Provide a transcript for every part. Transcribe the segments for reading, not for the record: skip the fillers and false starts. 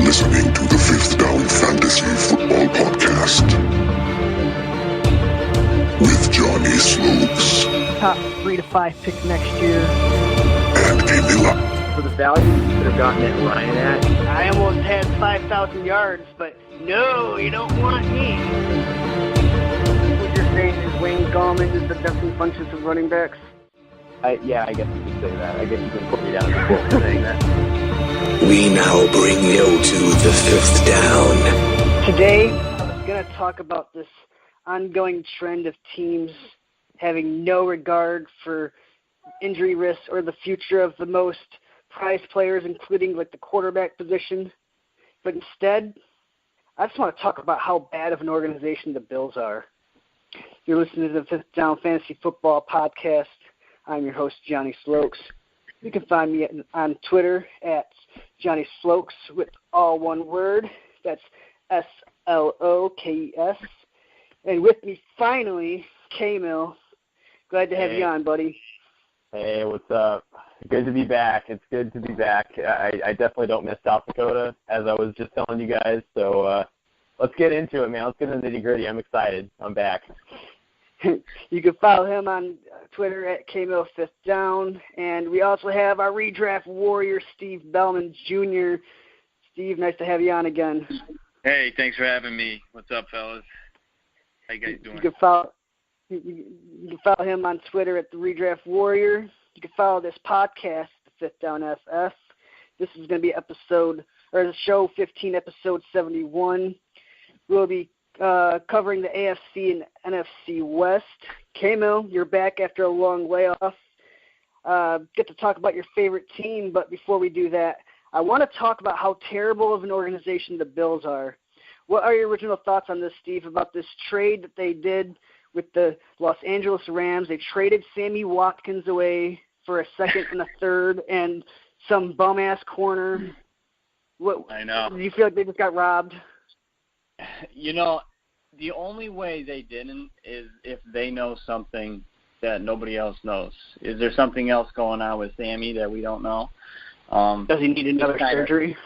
listening to the Fifth Down Fantasy Football Podcast with Johnny Slopes. Top 3 to 5 pick next year. And Camilla. For the value you could have gotten at Ryan at. I almost had 5,000 yards, but no, you don't want me. What you're saying is Wayne Gallman is the Dustin Funches of running backs? I guess you could say that. I guess you can put me down as a for saying that. We now bring you to the Fifth Down. Today, I was going to talk about this ongoing trend of teams having no regard for injury risks or the future of the most prized players, including like the quarterback position. But instead, I just want to talk about how bad of an organization the Bills are. You're listening to the Fifth Down Fantasy Football Podcast. I'm your host, Johnny Slokes. You can find me on Twitter at Johnny Slokes with all one word. That's S-L-O-K-E-S. And with me, finally, K-Mill. Glad to have you on, buddy. Hey, what's up? Good to be back. It's good to be back. I definitely don't miss South Dakota, as I was just telling you guys. So let's get into it, man. Let's get into the nitty-gritty. I'm excited. I'm back. You can follow him on Twitter at KMO5thDown. And we also have our redraft warrior, Steve Bellman Jr. Steve, nice to have you on again. Hey, thanks for having me. What's up, fellas? How you guys doing? You can follow him on Twitter at the Redraft Warrior. You can follow this podcast, the Fifth Down FF. This is going to be show 15, episode 71. We'll be covering the AFC and NFC West. K-Mill, you're back after a long layoff. Get to talk about your favorite team, but before we do that, I want to talk about how terrible of an organization the Bills are. What are your original thoughts on this, Steve, about this trade that they did with the Los Angeles Rams? They traded Sammy Watkins away for a second and a third and some bum-ass corner. I know. Do you feel like they just got robbed? You know, the only way they didn't is if they know something that nobody else knows. Is there something else going on with Sammy that we don't know? Does he need another surgery?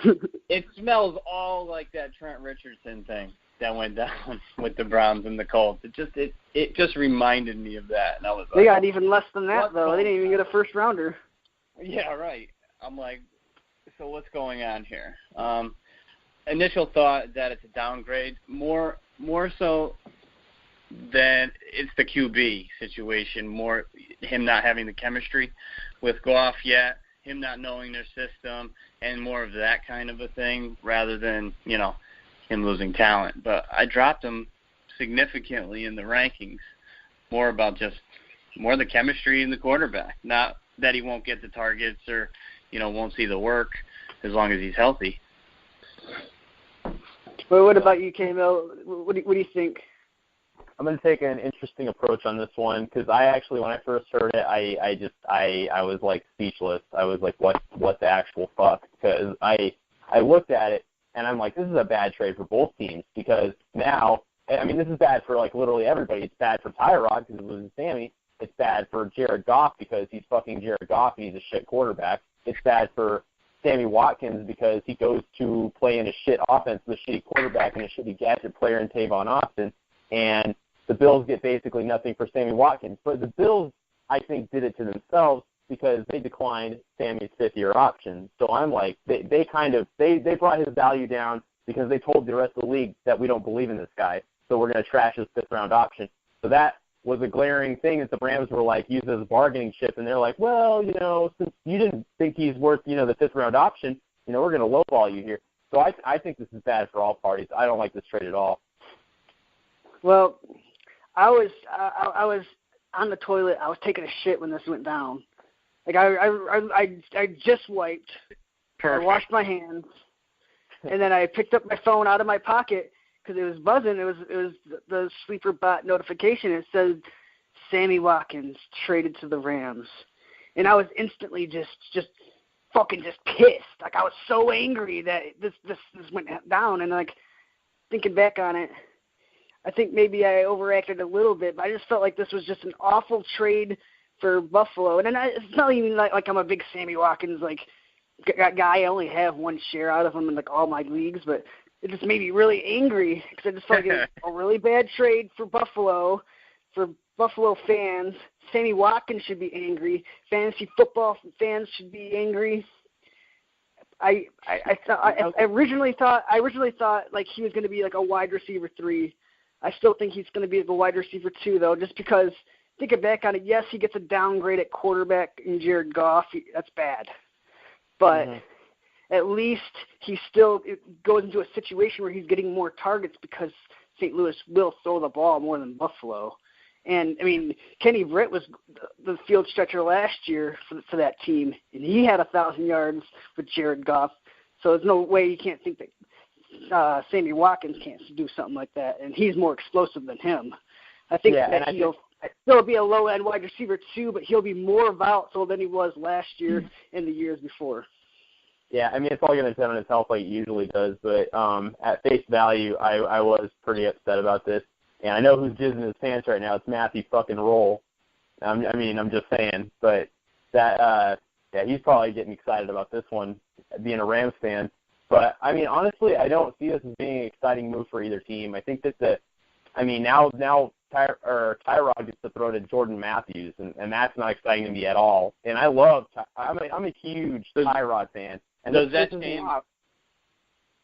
It smells all like that Trent Richardson thing that went down with the Browns and the Colts. It just reminded me of that, and I was like, they got even less than that, though. They didn't even get a first rounder. Yeah, right. I'm like, so what's going on here? Initial thought that it's a downgrade, more so than it's the QB situation, more him not having the chemistry with Goff yet, him not knowing their system, and more of that kind of a thing rather than, him losing talent. But I dropped him significantly in the rankings, more about just more the chemistry in the quarterback, not that he won't get the targets or, won't see the work as long as he's healthy. Well, what about you, K-Mill? What do you think? I'm going to take an interesting approach on this one because I actually, when I first heard it, I was like speechless. I was like, what the actual fuck? Because I looked at it and I'm like, this is a bad trade for both teams because now, this is bad for like literally everybody. It's bad for Tyrod because it loses Sammy. It's bad for Jared Goff because he's fucking Jared Goff and he's a shit quarterback. It's bad for Sammy Watkins because he goes to play in a shit offense with a shitty quarterback and a shitty gadget player in Tavon Austin. And the Bills get basically nothing for Sammy Watkins. But the Bills, I think, did it to themselves because they declined Sammy's fifth-year option. So I'm like, they brought his value down because they told the rest of the league that we don't believe in this guy, so we're going to trash his fifth-round option. So that was a glaring thing that the Rams were like used as a bargaining chip, and they're like, well, since you didn't think he's worth, the fifth-round option, we're going to lowball you here. So I think this is bad for all parties. I don't like this trade at all. Well, I was on the toilet. I was taking a shit when this went down. Like I just wiped. Perfect. I washed my hands, and then I picked up my phone out of my pocket because it was buzzing. It was the sleeper bot notification. It said Sammy Watkins traded to the Rams, and I was instantly just fucking pissed. Like I was so angry that this went down, and like thinking back on it, I think maybe I overacted a little bit, but I just felt like this was just an awful trade for Buffalo. And then it's not even like I'm a big Sammy Watkins guy. I only have one share out of him in like all my leagues, but it just made me really angry because I just felt like it was a really bad trade for Buffalo fans. Sammy Watkins should be angry. Fantasy football fans should be angry. I originally thought like he was going to be like a wide receiver 3. I still think he's going to be the wide receiver 2 though, just because thinking back on it, yes, he gets a downgrade at quarterback in Jared Goff. That's bad, but. Mm-hmm. At least he still goes into a situation where he's getting more targets because St. Louis will throw the ball more than Buffalo. And, I mean, Kenny Britt was the field stretcher last year for that team, and he had 1,000 yards with Jared Goff. So there's no way you can't think that Sammy Watkins can't do something like that, and he's more explosive than him. I think that he'll still be a low-end wide receiver, too, but he'll be more volatile than he was last year and the years before. Yeah, I mean, it's all going to depend on his health like it usually does, but at face value, I was pretty upset about this. And I know who's jizzing his pants right now. It's Matthew fucking Roll. I'm just saying. But that, he's probably getting excited about this one, being a Rams fan. But, I mean, honestly, I don't see this as being an exciting move for either team. I think that now Tyrod gets to throw to Jordan Matthews, and that's not exciting to me at all. And I'm a huge Tyrod fan. And does that change?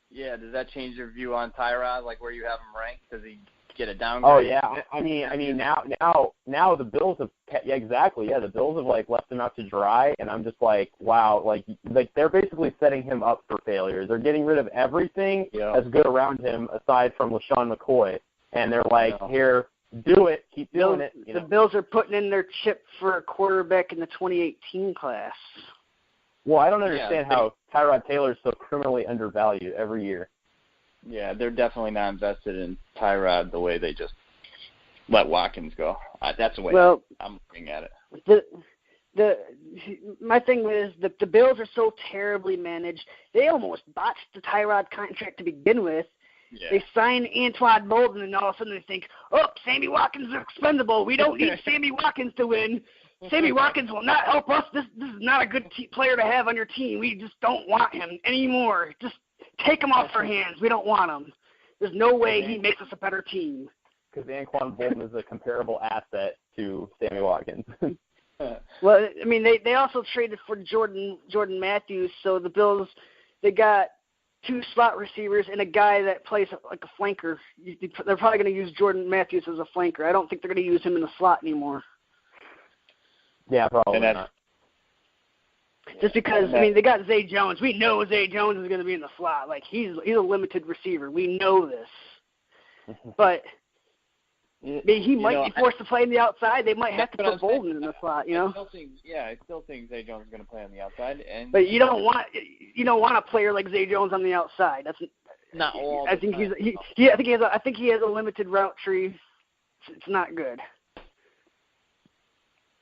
Yeah, does that change your view on Tyrod, like where you have him ranked? Does he get a downgrade? Oh yeah, I mean now the Bills have exactly the Bills have like left him out to dry, and I'm just like wow, like they're basically setting him up for failure. They're getting rid of everything that's good around him aside from LaShawn McCoy, and they're like here. Do it. Keep doing it. The Bills are putting in their chip for a quarterback in the 2018 class. Well, I don't understand how Tyrod Taylor is so criminally undervalued every year. Yeah, they're definitely not invested in Tyrod the way they just let Watkins go. That's the way I'm looking at it. My thing is the Bills are so terribly managed. They almost botched the Tyrod contract to begin with. Yeah. They sign Antoine Bolden, and all of a sudden they think, Sammy Watkins is expendable. We don't need Sammy Watkins to win. Sammy Watkins will not help us. This is not a good player to have on your team. We just don't want him anymore. Just take him off our hands. We don't want him. There's no way he makes us a better team. Because Anquan Bolden is a comparable asset to Sammy Watkins. Well, I mean, they also traded for Jordan Matthews, so the Bills, they got 2 slot receivers and a guy that plays like a flanker. They're probably going to use Jordan Matthews as a flanker. I don't think they're going to use him in the slot anymore. Yeah, probably not. Just because, I mean, they got Zay Jones. We know Zay Jones is going to be in the slot. Like, he's a limited receiver. We know this. But he might be forced to play on the outside. They might have to put Bolden in the slot, you know? I still think Zay Jones is going to play on the outside. But you don't want a player like Zay Jones on the outside. That's not all. I think I think he has a limited route tree. It's not good.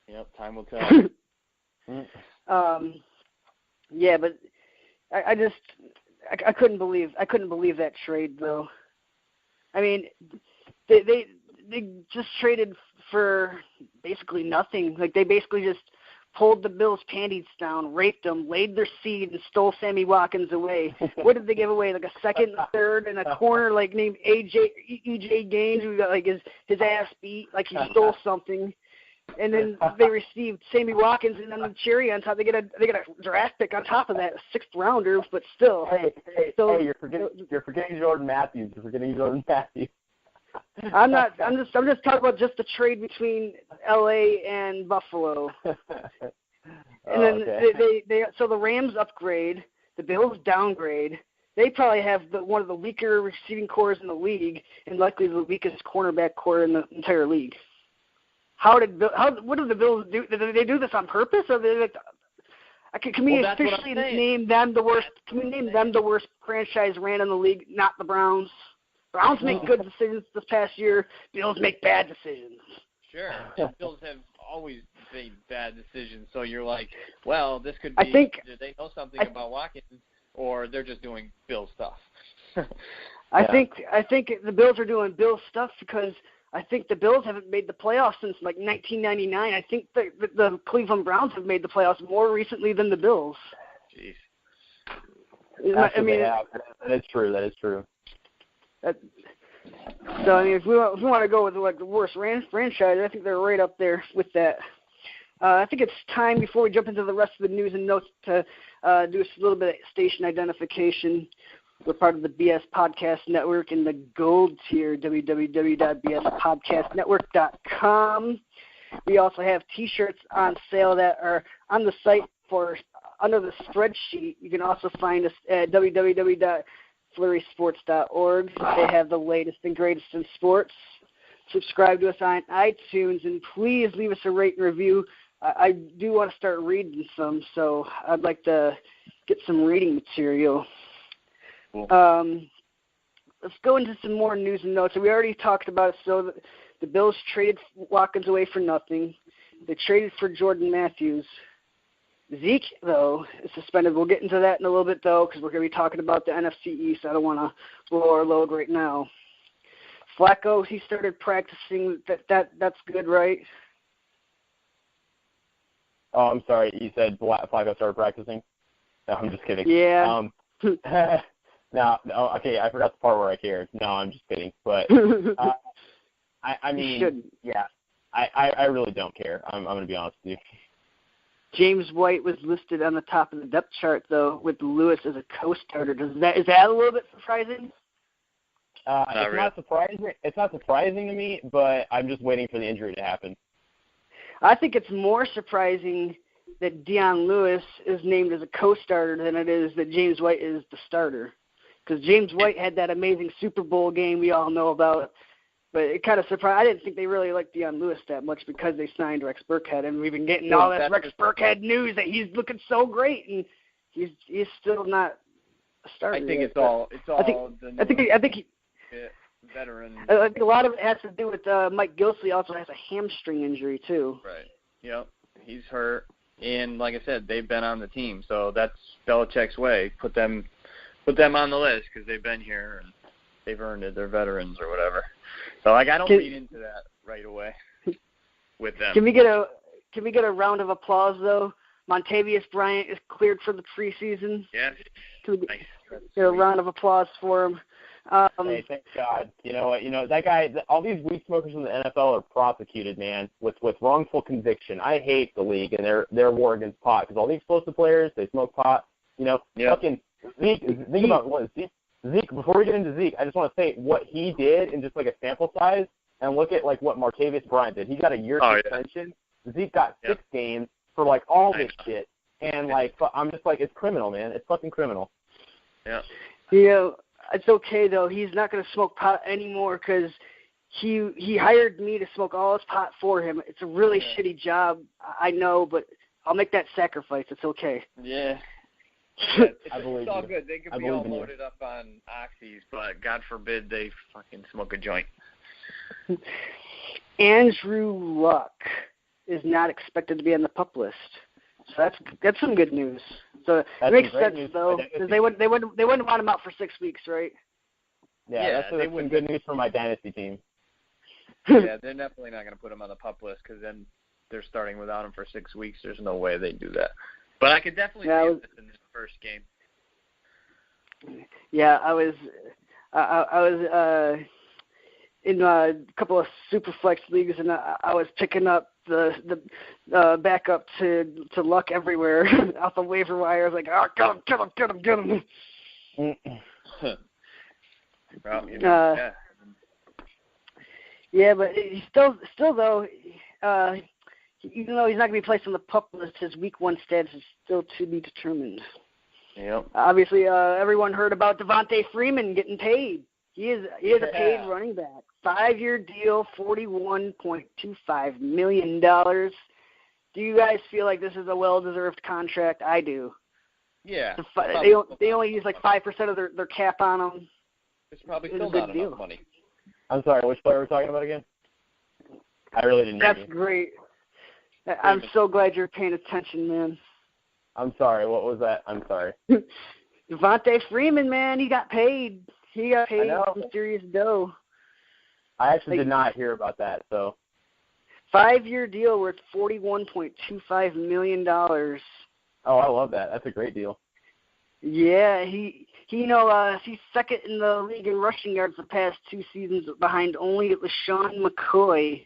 Yep, time will tell. Yeah, but I couldn't believe that trade though. I mean, they just traded for basically nothing. Like they basically just pulled the Bills' panties down, raped them, laid their seed, and stole Sammy Watkins away. What did they give away? Like a second, third, and a corner like named EJ Gaines, who got like his ass beat, like he stole something. And then they received Sammy Watkins, and then the cherry on top, they get a draft pick on top of that, a 6th rounder, but still. Hey, you're forgetting Jordan Matthews. I'm just talking about just the trade between LA and Buffalo. And then so the Rams upgrade, the Bills downgrade. They probably have one of the weaker receiving cores in the league, and likely the weakest cornerback core in the entire league. What did the Bills do? Did they do this on purpose, or did they like? Can we officially name them the worst? Can we name them the worst franchise ran in the league? Not the Browns. Browns make good decisions this past year. Bills make bad decisions. Sure, Bills have always made bad decisions. So you're like, well, this could be. Do they know something about Watkins, or they're just doing Bill stuff? I think the Bills are doing Bill stuff because. I think the Bills haven't made the playoffs since, like, 1999. I think the Cleveland Browns have made the playoffs more recently than the Bills. Jeez. That's what they have. That is true. That is true. So, I mean, if we want to go with like the worst franchise, I think they're right up there with that. I think it's time before we jump into the rest of the news and notes to do a little bit of station identification. We're part of the BS Podcast Network in the gold tier, www.bspodcastnetwork.com. We also have T-shirts on sale that are on the site for under the spreadsheet. You can also find us at www.flurrysports.org. They have the latest and greatest in sports. Subscribe to us on iTunes, and please leave us a rate and review. I do want to start reading some, so I'd like to get some reading material. Cool. Let's go into some more news and notes. We already talked about it. So the Bills traded Watkins away for nothing. They traded for Jordan Matthews. Zeke, though, is suspended. We'll get into that in a little bit, though, because we're going to be talking about the NFC East. I don't want to blow our load right now. Flacco, he started practicing. That's good, right? Oh, I'm sorry. You said Flacco started practicing? No, I'm just kidding. Yeah. No, okay, I forgot the part where I cared. No, I'm just kidding. But, I mean, yeah, I really don't care. I'm going to be honest with you. James White was listed on the top of the depth chart, though, with Lewis as a co-starter. Is that a little bit surprising? Not surprising. It's not surprising to me, but I'm just waiting for the injury to happen. I think it's more surprising that Dion Lewis is named as a co-starter than it is that James White is the starter. Because James White had that amazing Super Bowl game we all know about. But it kind of surprised. I didn't think they really liked Dion Lewis that much because they signed Rex Burkhead, and we've been getting all that Rex Burkhead news that he's looking so great, and he's still not a starter. I think yet. it's all. I think veteran. I think a lot of it has to do with Mike Gilsey also has a hamstring injury too. Right. Yep. He's hurt, and like I said, they've been on the team, so that's Belichick's way. Put them on the list because they've been here and they've earned it. They're veterans or whatever. So I don't read into that right away with them. Can we get a round of applause though? Montavious Bryant is cleared for the preseason. Yeah. Can we get a round of applause for him? Hey, thank God. You know what? That guy. All these weed smokers in the NFL are prosecuted, man, with wrongful conviction. I hate the league and their war against pot because all the explosive players they smoke pot. Fucking Zeke. Think about what Zeke. Before we get into Zeke, I just want to say what he did in just like a sample size and look at like what Martavis Bryant did. He got a year suspension. Yeah. Zeke got 6 games for like all this shit. And like I'm just like, it's criminal, man. It's fucking criminal. Yeah. It's okay though. He's not going to smoke pot anymore because he hired me to smoke all his pot for him. It's a really shitty job, I know, but I'll make that sacrifice. It's okay. Yeah. It's all good. They could be all loaded up on oxys, but God forbid they fucking smoke a joint. Andrew Luck is not expected to be on the PUP list, so that's some good news. So it makes sense though, because they wouldn't want him out for 6 weeks, right? Yeah, that's some good news for my dynasty team. Yeah, they're definitely not going to put him on the PUP list because then they're starting without him for 6 weeks. There's no way they'd do that. But I could definitely see him in this first game. Yeah, I was in a couple of Superflex leagues, and I was picking up the backup to Luck everywhere off the waiver wire. I was like, oh, get him. Well, yeah, but he's still though. Even though he's not going to be placed on the PUP list, his Week 1 status is still to be determined. Yep. Obviously, everyone heard about Devontae Freeman getting paid. He is a paid running back. 5-year deal, $41.25 million. Do you guys feel like this is a well-deserved contract? I do. Yeah. They only use like 5% of their cap on him. It's probably still not enough money. I'm sorry, which player are we talking about again? I really didn't hear you. That's great. I'm so glad you're paying attention, man. I'm sorry. What was that? I'm sorry. Devontae Freeman, man, he got paid. He got paid some serious dough. I actually did not hear about that. So 5-year deal worth $41.25 million. Oh, I love that. That's a great deal. Yeah, he's second in the league in rushing yards the past 2 seasons, behind only LaShawn McCoy.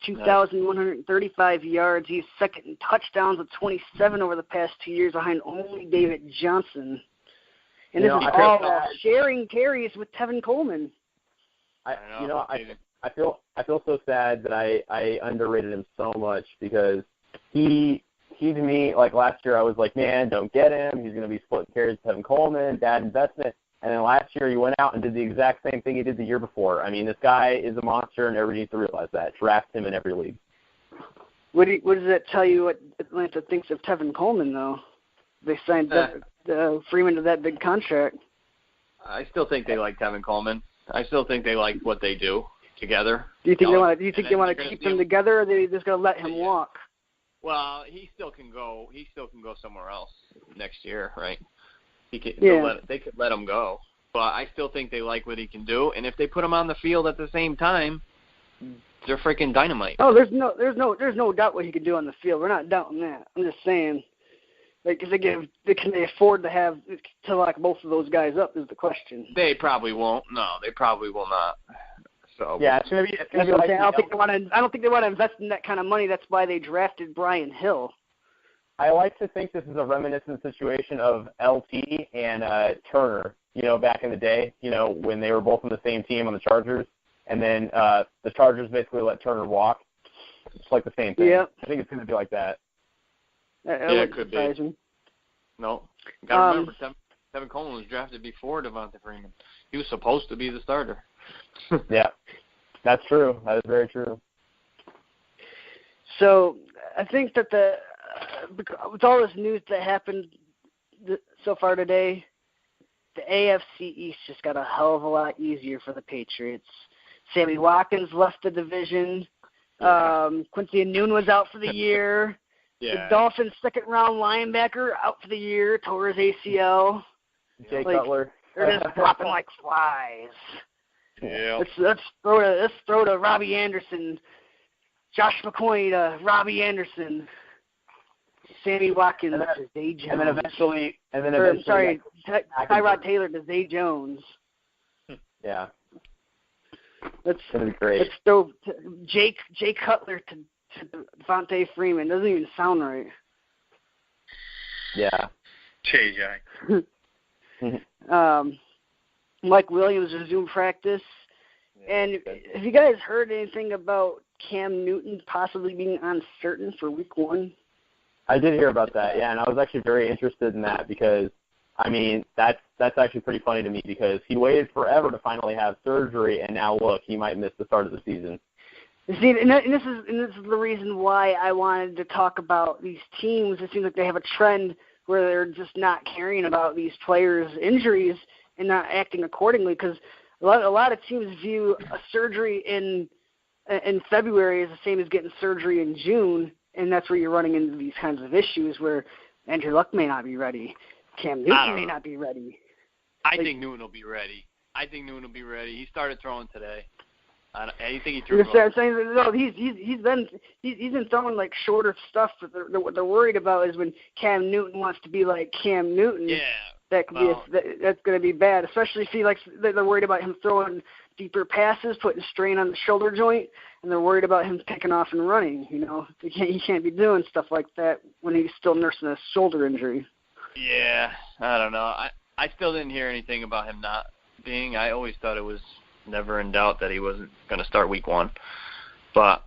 2,135 yards. He's second in touchdowns with 27 over the past 2 years, behind only David Johnson. And this is all while sharing carries with Tevin Coleman. I feel so sad that I underrated him so much, because he to me, like last year I was like, man, don't get him. He's going to be splitting carries with Tevin Coleman, bad investment. And then last year he went out and did the exact same thing he did the year before. I mean, this guy is a monster, and everybody needs to realize that. Draft him in every league. What does that tell you what Atlanta thinks of Tevin Coleman, though? They signed Freeman to that big contract. I still think they like Tevin Coleman. I still think they like what they do together. Do you think they want to keep them together, or are they just going to let him walk? Well, he still can go. He still can go somewhere else next year, right? They could let him go, but I still think they like what he can do. And if they put him on the field at the same time, they're freaking dynamite. Oh, there's no doubt what he can do on the field. We're not doubting that. I'm just saying, like, can they afford to lock both of those guys up is the question. They probably won't. No, they probably will not. So yeah, it's gonna be. I don't think they want to invest in that kind of money. That's why they drafted Brian Hill. I like to think this is a reminiscent situation of LT and Turner, back in the day, when they were both on the same team on the Chargers, and then the Chargers basically let Turner walk. It's like the same thing. Yep. I think it's going to be like that. It could be. No. You got to remember, Tevin Coleman was drafted before Devonta Freeman. He was supposed to be the starter. Yeah, that's true. That is very true. So I think that with all this news that happened so far today, the AFC East just got a hell of a lot easier for the Patriots. Sammy Watkins left the division. Quincy Nune was out for the year. Yeah. The Dolphins' second-round linebacker out for the year, tore his ACL. Jay Cutler. They're just dropping like flies. Yeah. Let's throw to Robbie Anderson. Josh McCoy to Robbie Anderson. Sammy Watkins to Zay Jones. And then eventually Tyrod Taylor to Zay Jones. Yeah. That's gonna be great. Let's throw Jay Cutler to Devontae Freeman. Doesn't even sound right. Yeah. JJ. Mike Williams resumed practice. And have you guys heard anything about Cam Newton possibly being uncertain for Week 1? I did hear about that, yeah, and I was actually very interested in that because, I mean, that's actually pretty funny to me because he waited forever to finally have surgery, and now look, he might miss the start of the season. See, and this is the reason why I wanted to talk about these teams. It seems like they have a trend where they're just not caring about these players' injuries and not acting accordingly because a lot of teams view a surgery in February as the same as getting surgery in June, and that's where you're running into these kinds of issues where Andrew Luck may not be ready, Cam Newton may not be ready. I think Newton will be ready. He started throwing today. I think he threw. He's been throwing like shorter stuff. But what they're worried about is when Cam Newton wants to be like Cam Newton. Yeah. That's going to be bad, especially if they're worried about him throwing deeper passes, putting strain on the shoulder joint, and they're worried about him taking off and running. He can't be doing stuff like that when he's still nursing a shoulder injury. Yeah, I don't know. I still didn't hear anything about him not being. I always thought it was never in doubt that he wasn't going to start Week 1. But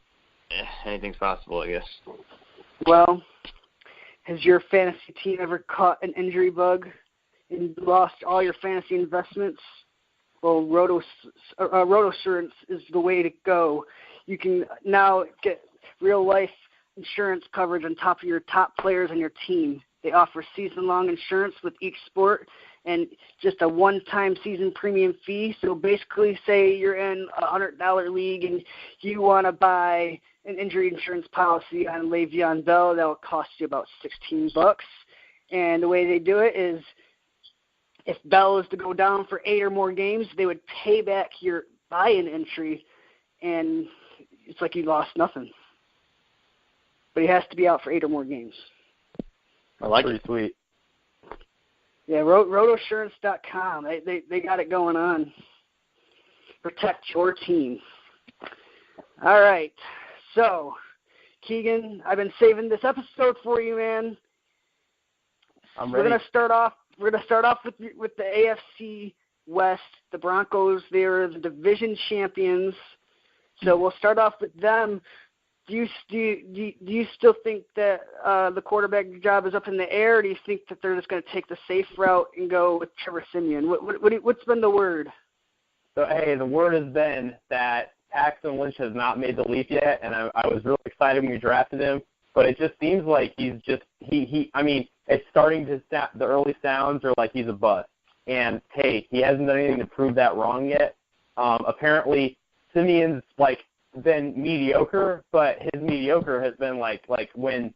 anything's possible, I guess. Well, has your fantasy team ever caught an injury bug and lost all your fantasy investments? Well, RotoSurance is the way to go. You can now get real-life insurance coverage on top of your top players on your team. They offer season-long insurance with each sport and just a one-time season premium fee. So basically, say you're in a $100 league and you want to buy an injury insurance policy on Le'Veon Bell, that will cost you about $16. And the way they do it is if Bell is to go down for 8 or more games, they would pay back your buy-in entry, and it's like you lost nothing. But he has to be out for 8 or more games. I like it. Pretty sweet. Yeah, rotosurance.com. They got it going on. Protect your team. All right. So, Keegan, I've been saving this episode for you, man. I'm ready. We're gonna start off with the AFC West. The Broncos, they're the division champions. So we'll start off with them. Do you still think that the quarterback job is up in the air, or do you think that they're just going to take the safe route and go with Trevor Siemian? What's been the word? So, hey, the word has been that Paxton Lynch has not made the leap yet, and I was really excited when we drafted him, but it just seems like he's just I mean, it's starting to the early sounds are like he's a bust. And, hey, he hasn't done anything to prove that wrong yet. Apparently, Simeon's, been mediocre, but his mediocre has been, like when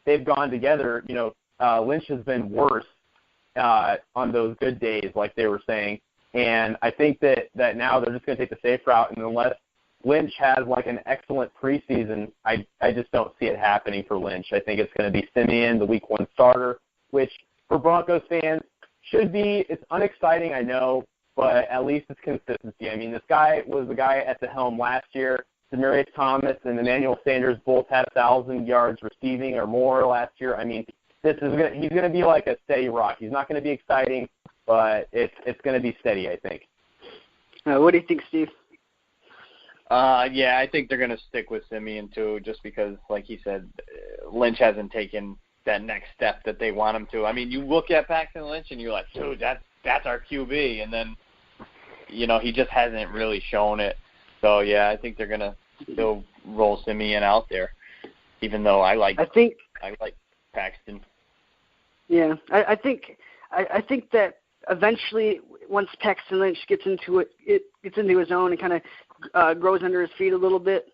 they've gone together, Lynch has been worse on those good days, like they were saying. And I think that now they're just going to take the safe route, and unless Lynch has, an excellent preseason, I just don't see it happening for Lynch. I think it's going to be Simeon, the Week 1 starter, which for Broncos fans should be, it's unexciting, I know, but at least it's consistency. I mean, this guy was the guy at the helm last year. Demaryius Thomas and Emmanuel Sanders both had 1,000 yards receiving or more last year. I mean, he's going to be like a steady rock. He's not going to be exciting, but it's going to be steady, I think. What do you think, Steve? Yeah, I think they're going to stick with Simeon too, just because, like he said, Lynch hasn't taken that next step that they want him to. I mean, you look at Paxton Lynch and you're like, dude, that's our QB, and then he just hasn't really shown it. So yeah, I think they're going to still roll Simeon out there, even though I like Paxton. Yeah, I think that eventually, once Paxton Lynch gets into his own and kind of grows under his feet a little bit,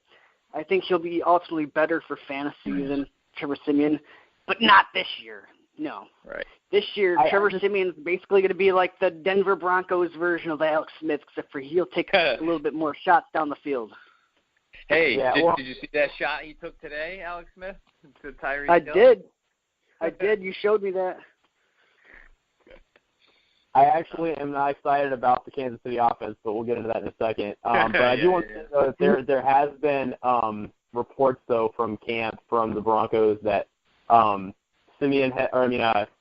I think he'll be ultimately better for fantasy than Trevor Siemian, but not this year. No. Right. This year, Trevor Siemian's basically going to be like the Denver Broncos version of Alex Smith, except for he'll take a little bit more shots down the field. Hey, did you see that shot he took today, Alex Smith, to Tyreek Hill? I did. You showed me that. I actually am not excited about the Kansas City offense, but we'll get into that in a second. But I do want to know that there has been reports, though, from camp, from the Broncos that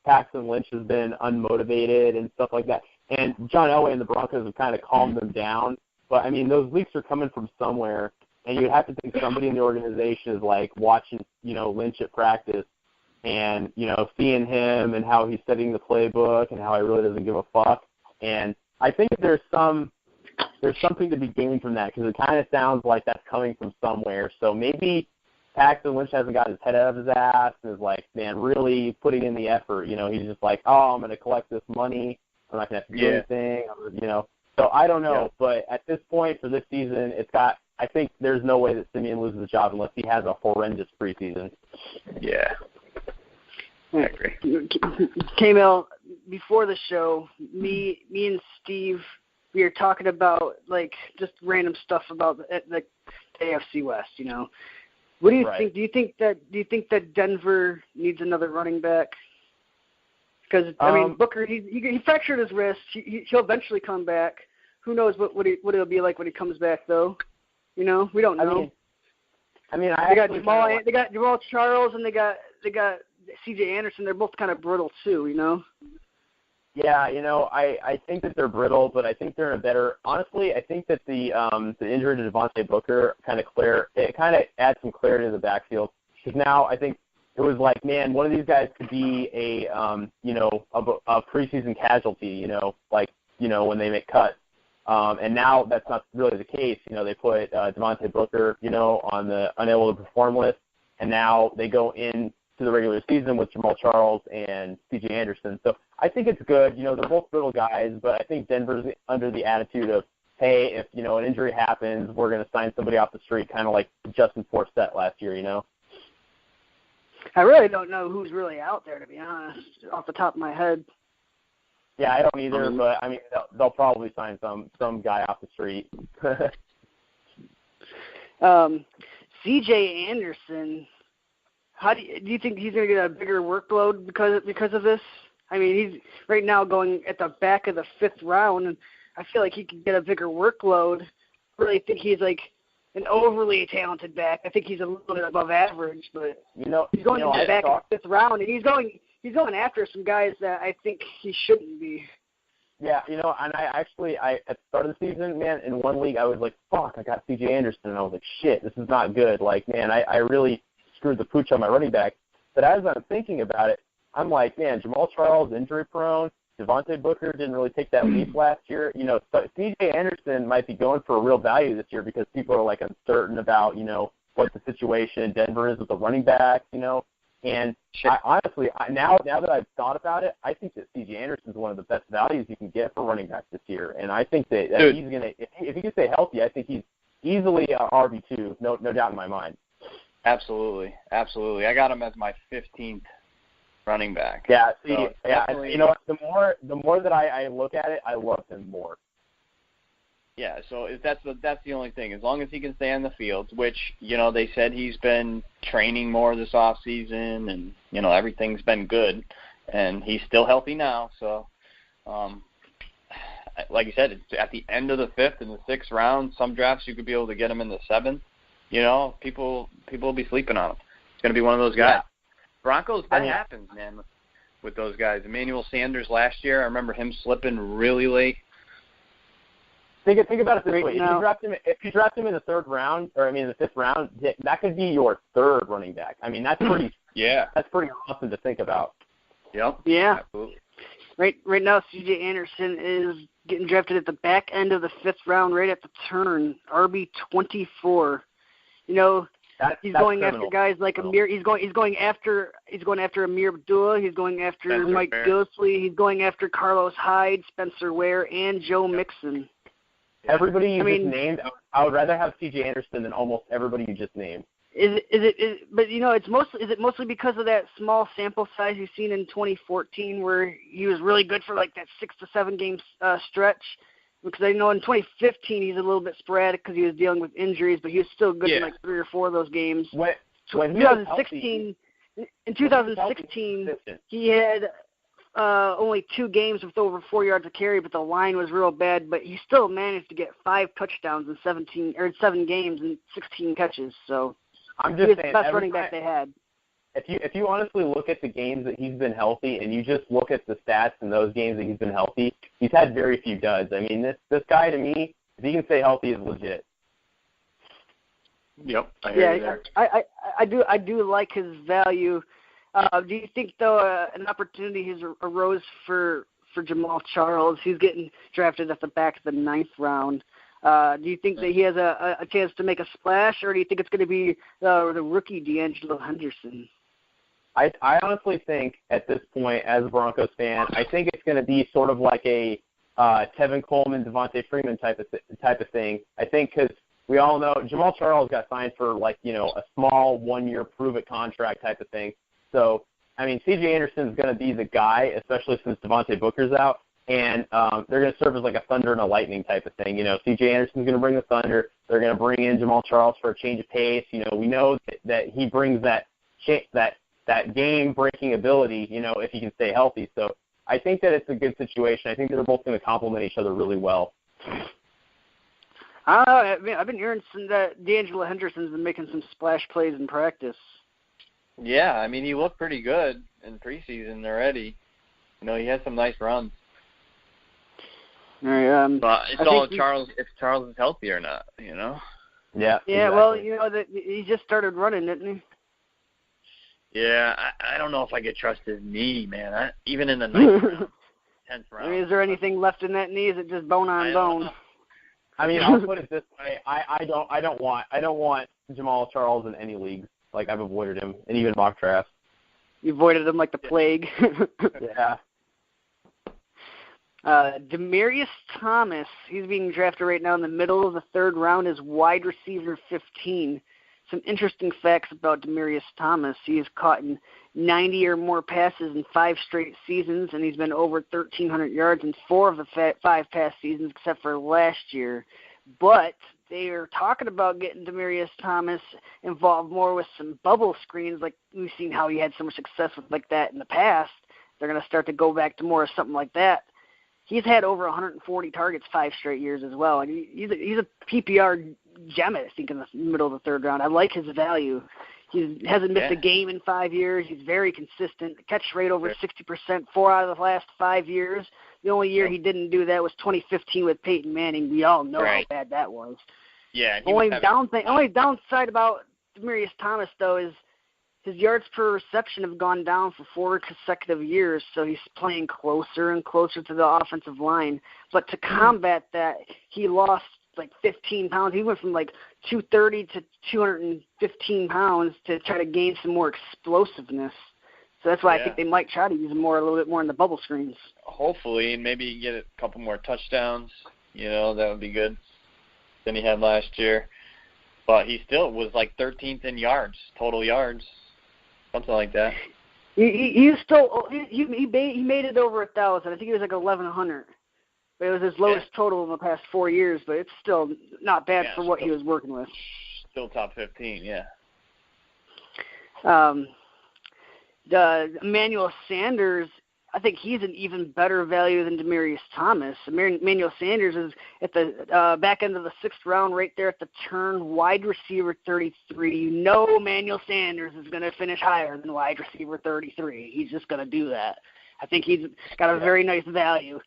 Paxton Lynch has been unmotivated and stuff like that. And John Elway and the Broncos have kind of calmed them down. But, I mean, those leaks are coming from somewhere, and you'd have to think somebody in the organization is, watching, Lynch at practice and, seeing him and how he's studying the playbook and how he really doesn't give a fuck. And I think there's something to be gained from that, because it kind of sounds like that's coming from somewhere. So maybe Paxton Lynch hasn't got his head out of his ass and is really putting in the effort. He's just I'm going to collect this money. I'm not going to have to do anything, So I don't know, but at this point for this season, I think there's no way that Simeon loses the job unless he has a horrendous preseason. Yeah. I agree. K-Mel, before the show, me and Steve, we were talking about just random stuff about the AFC West. What do you think? Do you think that Denver needs another running back? Because Booker, he fractured his wrist. He'll eventually come back. Who knows what it'll be like when he comes back, though? We don't know. They got Jamal Charles and they got C.J. Anderson. They're both kind of brittle too, Yeah, I think that they're brittle, but I think they're in a better. Honestly, I think that the injury to Devontae Booker kind of adds some clarity to the backfield, because now I think it was one of these guys could be a preseason casualty, when they make cuts. And now that's not really the case. They put Devontae Booker, on the unable to perform list, and now they go into the regular season with Jamal Charles and C.J. Anderson. So I think it's good. They're both brittle guys, but I think Denver's under the attitude of, hey, if, an injury happens, we're going to sign somebody off the street, kind of like Justin Forsett last year, I really don't know who's really out there, to be honest, off the top of my head. Yeah, I don't either, but they'll probably sign some guy off the street. C.J. Anderson, how do you think he's going to get a bigger workload because of this? I mean, he's right now going at the back of the 5th round, and I feel like he could get a bigger workload. I really think he's like an overly talented back. I think he's a little bit above average, but he's going in the back of the 5th round, and he's going after some guys that I think he shouldn't be. Yeah, and I at the start of the season, man, in one league I was like, fuck, I got C.J. Anderson, and I was like, shit, this is not good. Like, man, I really screwed the pooch on my running back. But as I'm thinking about it, I'm like, man, Jamal Charles, injury prone. Devontae Booker didn't really take that leap last year. So C.J. Anderson might be going for a real value this year because people are, like, uncertain about, what the situation in Denver is with the running back, And I, honestly, now that I've thought about it, I think that C.J. Anderson is one of the best values you can get for running back this year. And I think that he's going to, if he can stay healthy, I think he's easily a RB2, no doubt in my mind. Absolutely. I got him as my 15th running back. Yeah, so you know what? The more that I look at it, I love him more. Yeah, so that's the only thing. As long as he can stay on the field, which, they said he's been training more this off season, and, everything's been good, and he's still healthy now. So, like you said, it's at the end of the 5th and the 6th round. Some drafts you could be able to get him in the 7th. People will be sleeping on him. It's going to be one of those guys. Yeah. Broncos, that happens, man, with those guys. Emmanuel Sanders last year, I remember him slipping really late. Think about it this way. If you draft him in the 3rd round, or in the 5th round, that could be your 3rd running back. I mean, that's pretty. That's pretty awesome to think about. Yep. Yeah. Absolutely. Right now, C.J. Anderson is getting drafted at the back end of the 5th round, right at the turn, RB24. He's going after guys like Amir. He's going after Amir Abdullah. He's going after Spencer Mike Ware. Gillislee. He's going after Carlos Hyde, Spencer Ware, and Joe Mixon. Everybody you just named, I would rather have C.J. Anderson than almost everybody you just named. But is it mostly because of that small sample size you've seen in 2014 where he was really good for like that 6 to 7 game stretch? Because I know in 2015 he's a little bit sporadic because he was dealing with injuries, but he was still good in like 3 or 4 of those games. In 2016, he had only 2 games with over 4 yards of carry, but the line was real bad. But he still managed to get 5 touchdowns in 7 games and 16 catches. So I'm he just was saying, the best running back they had. If you honestly look at the games that he's been healthy, and you just look at the stats in those games that he's been healthy, he's had very few duds. I mean, this guy to me, if he can stay healthy, is legit. Yep, I hear you there. I do like his value. Do you think though an opportunity has arose for Jamal Charles? He's getting drafted at the back of the 9th round. Do you think that he has a chance to make a splash, or do you think it's going to be the rookie D'Angelo Henderson? I honestly think at this point, as a Broncos fan, I think it's going to be sort of like a Tevin Coleman, Devontae Freeman type of thing. I think because we all know Jamal Charles got signed for a small 1-year prove-it contract type of thing. So, I mean, C.J. Anderson's going to be the guy, especially since Devontae Booker's out, and they're going to serve as like a thunder and a lightning type of thing. C.J. Anderson's going to bring the thunder. They're going to bring in Jamal Charles for a change of pace. We know that he brings that game-breaking ability, if he can stay healthy. So I think that it's a good situation. I think they're both going to complement each other really well. I've been hearing that D'Angelo Henderson's been making some splash plays in practice. Yeah, I mean, he looked pretty good in preseason already. He had some nice runs. All right, but it's all if Charles is healthy or not, Yeah. Yeah, exactly. Well, that he just started running, didn't he? Yeah, I don't know if I could trust his knee, man. Even in the 9th round, 10th round. I mean, is there anything left in that knee? Is it just bone on bone? I mean, I'll put it this way: I don't want Jamal Charles in any leagues. Like, I've avoided him, and even mock drafts. You avoided him like the plague. Yeah. Demaryius Thomas, he's being drafted right now in the middle of the 3rd round as wide receiver 15. Some interesting facts about Demaryius Thomas. He has caught 90 or more passes in 5 straight seasons, and he's been over 1,300 yards in 4 of the 5 past seasons except for last year. But they are talking about getting Demaryius Thomas involved more with some bubble screens, like we've seen how he had so much success with like that in the past. they're going to start to go back to more of something like that. He's had over 140 targets 5 straight years as well. And he's a PPR gem, I think, in the middle of the third round. I like his value. He hasn't missed a game in 5 years. He's very consistent. Catch rate over 60% 4 out of the last 5 years. The only year he didn't do that was 2015 with Peyton Manning. We all know how bad that was. Yeah. Only downside about Demaryius Thomas, though, is his yards per reception have gone down for 4 consecutive years, so he's playing closer and closer to the offensive line. But to combat that, he lost like 15 pounds. He went from like 230 to 215 pounds to try to gain some more explosiveness. So that's why I think they might try to use him a little bit more in the bubble screens. Hopefully, and maybe get a couple more touchdowns. That would be good than he had last year. But he still was like 13th in yards, total yards, something like that. He made it over 1,000. I think he was like 1,100. But it was his lowest total in the past 4 years, but it's still not bad for what he was working with. Still top 15, yeah. Emmanuel Sanders, I think he's an even better value than Demaryius Thomas. Emmanuel Sanders is at the back end of the 6th round, right there at the turn, wide receiver 33. Emmanuel Sanders is going to finish higher than wide receiver 33. He's just going to do that. I think he's got a very nice value.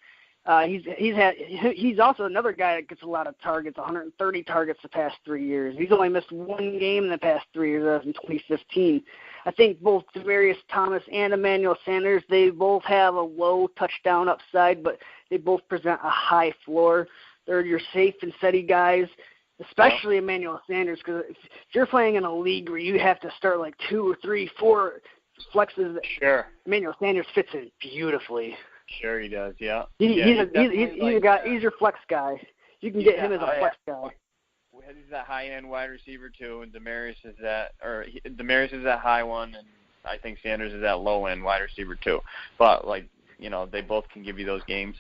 He's also another guy that gets a lot of targets, 130 targets the past 3 years. He's only missed 1 game in the past 3 years. That was in 2015. I think both Demaryius Thomas and Emmanuel Sanders, they both have a low touchdown upside, but they both present a high floor. They're your safe and steady guys, especially Emmanuel Sanders, because if you're playing in a league where you have to start like 2 or 3, 4 flexes, Emmanuel Sanders fits in beautifully. Sure, he does. Yeah. He's your flex guy. You can get him as a flex guy. He's that high-end wide receiver too, and Demaryius is that high one, and I think Sanders is that low-end wide receiver too. But they both can give you those games,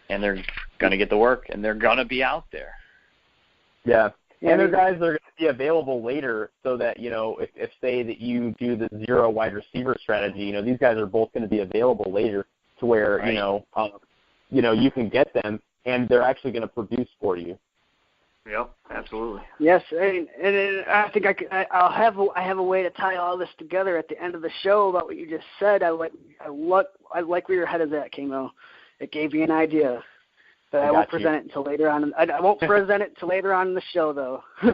and they're gonna get the work, and they're gonna be out there. Yeah. And their guys are going to be available later, so that if say that you do the 0 wide receiver strategy, these guys are both going to be available later. To where you can get them, and they're actually going to produce for you. Yep, absolutely. Yes, and I think I have a way to tie all this together at the end of the show about what you just said. I like where your head is at, Kamo. It gave me an idea, but I won't present it until later on. I won't present it until later on in the show, though. All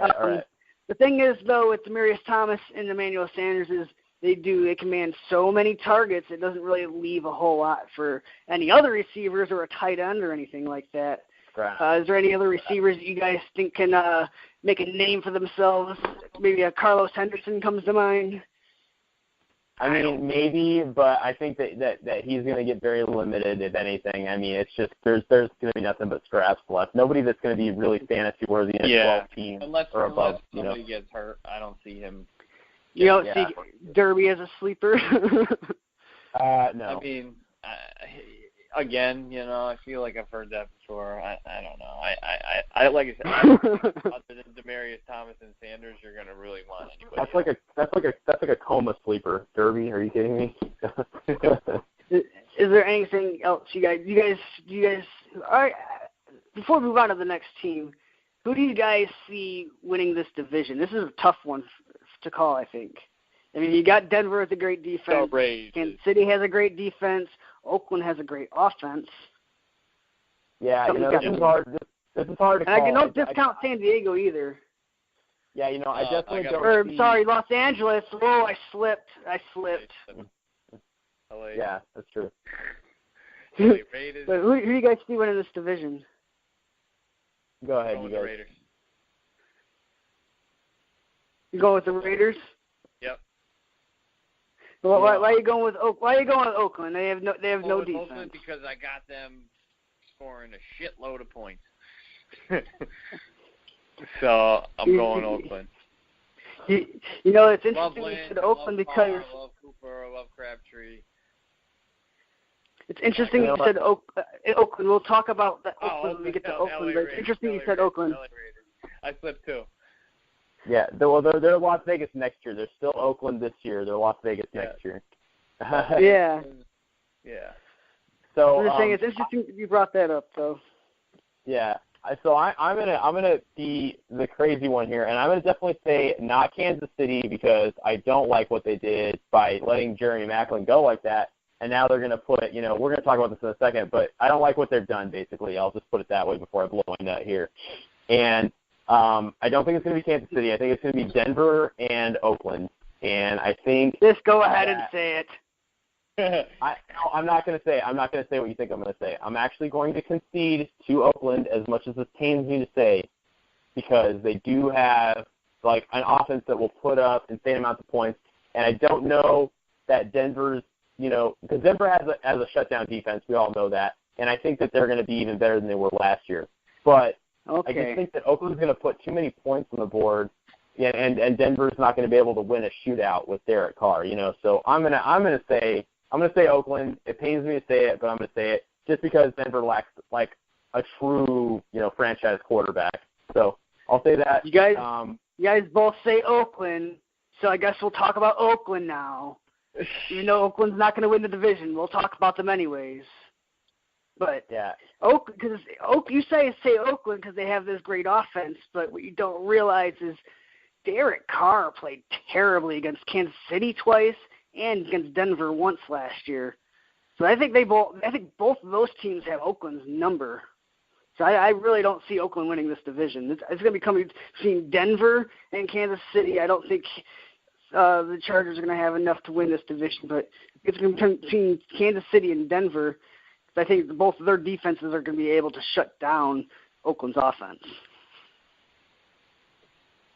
right. The thing is, though, with Demaryius Thomas and Emmanuel Sanders is they command so many targets, it doesn't really leave a whole lot for any other receivers or a tight end or anything like that. Right. Is there any other receivers that you guys think can make a name for themselves? Maybe a Carlos Henderson comes to mind. I mean, maybe, but I think that he's going to get very limited, if anything. I mean, it's just there's going to be nothing but scraps left. Nobody that's going to be really fantasy worthy in 12 teams or above. Unless somebody gets hurt, I don't see him. You don't see Derby as a sleeper? No. I mean, again, I feel like I've heard that before. I don't know. I like I said, other than Demaryius Thomas and Sanders, you're going to really want anybody. That's like a coma sleeper. Derby? Are you kidding me? Is there anything else you guys? All right. Before we move on to the next team, who do you guys see winning this division? This is a tough one to call, I think. I mean, you got Denver with a great defense. Kansas City has a great defense. Oakland has a great offense. Yeah, this is hard. This is hard to call. And I don't discount San Diego either. Yeah, I definitely don't. Sorry, Los Angeles. Oh, I slipped. LA. Yeah, that's true. But who do you guys see winning this division? Go ahead, you guys. Raiders. You going with the Raiders? Yep. Well, why are you going with Oakland? They have no defense. Oakland because I got them scoring a shitload of points. So I'm going Oakland. It's interesting you said Oakland because I love Cooper, I love Crabtree. It's interesting you said Oakland. We'll talk about that Oakland when we get to Oakland. But it's interesting you said Oakland. I slipped too. Yeah, they're Las Vegas next year. They're still Oakland this year. They're Las Vegas next year. Yeah. Yeah. So I'm just saying it's interesting you brought that up, though. Yeah. So I'm gonna be the crazy one here, and I'm gonna definitely say not Kansas City because I don't like what they did by letting Jeremy Maclin go like that. And now they're gonna put, we're gonna talk about this in a second, but I don't like what they've done. Basically, I'll just put it that way before I blow my nut here. And I don't think it's gonna be Kansas City. I think it's gonna be Denver and Oakland. And I think just go ahead and say it. I'm not going to say. I'm not going to say what you think I'm going to say. I'm actually going to concede to Oakland, as much as it pains me to say, because they do have like an offense that will put up insane amounts of points. And I don't know that Denver's, because Denver has a shutdown defense. We all know that, and I think that they're going to be even better than they were last year. But I just think that Oakland's going to put too many points on the board. Yeah, and Denver's not going to be able to win a shootout with Derek Carr, So I'm gonna say Oakland. It pains me to say it, but I'm gonna say it just because Denver lacks like a true franchise quarterback. So I'll say that. You guys both say Oakland, so I guess we'll talk about Oakland now. Even though Oakland's not going to win the division, we'll talk about them anyways. But yeah, Oakland, you say Oakland because they have this great offense, but what you don't realize is Derek Carr played terribly against Kansas City twice and against Denver once last year. So I think both of those teams have Oakland's number. So I really don't see Oakland winning this division. It's going to be coming between Denver and Kansas City. I don't think the Chargers are going to have enough to win this division, but it's going to be between Kansas City and Denver. I think both of their defenses are going to be able to shut down Oakland's offense.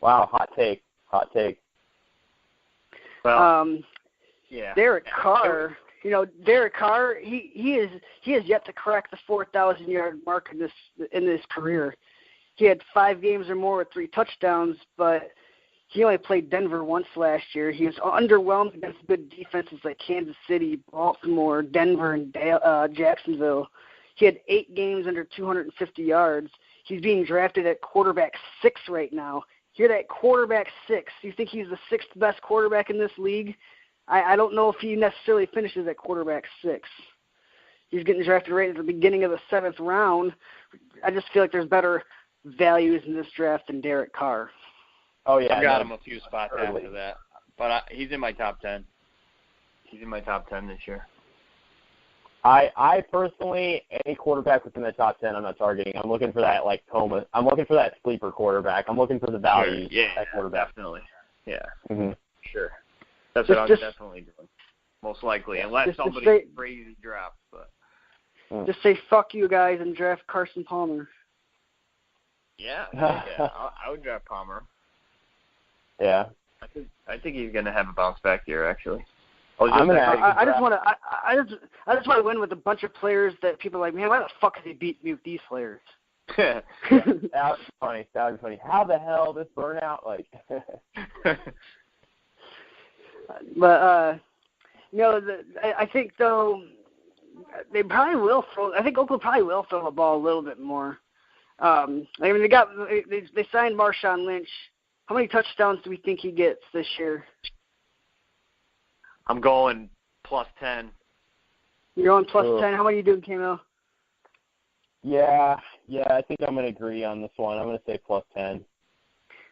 Wow, hot take. Well, yeah. Derek Carr, he has yet to crack the 4,000-yard mark in his career. He had 5 games or more with 3 touchdowns, but he only played Denver once last year. He was underwhelmed against good defenses like Kansas City, Baltimore, Denver, and Jacksonville. He had 8 games under 250 yards. He's being drafted at quarterback 6 right now. Hear that, quarterback 6. You think he's the 6th best quarterback in this league? I don't know if he necessarily finishes at quarterback 6. He's getting drafted right at the beginning of the 7th round. I just feel like there's better values in this draft than Derek Carr. Oh, yeah. I've got him a few spots after that. But he's in my top 10. He's in my top 10 this year. I personally, any quarterback within the top 10, I'm not targeting. I'm looking for that, like, Thomas. I'm looking for that sleeper quarterback. I'm looking for the value. Sure. Yeah, that quarterback. Definitely. Yeah. Mm-hmm. Sure. That's what I'm definitely doing. Most likely, unless somebody crazy drops. But just say fuck you guys and draft Carson Palmer. Yeah. I would draft Palmer. Yeah. I think he's going to have a bounce back year, actually. I just want to win with a bunch of players that people are like, man, why the fuck did they beat me with these players? Yeah, that was funny. How the hell this burnout? Like, but I think though they probably will throw. I think Oakland probably will throw the ball a little bit more. I mean, they signed Marshawn Lynch. How many touchdowns do we think he gets this year? I'm going plus 10. You're going plus 10. How many are you doing, Kamo? Yeah, I think I'm going to agree on this one. I'm going to say plus 10.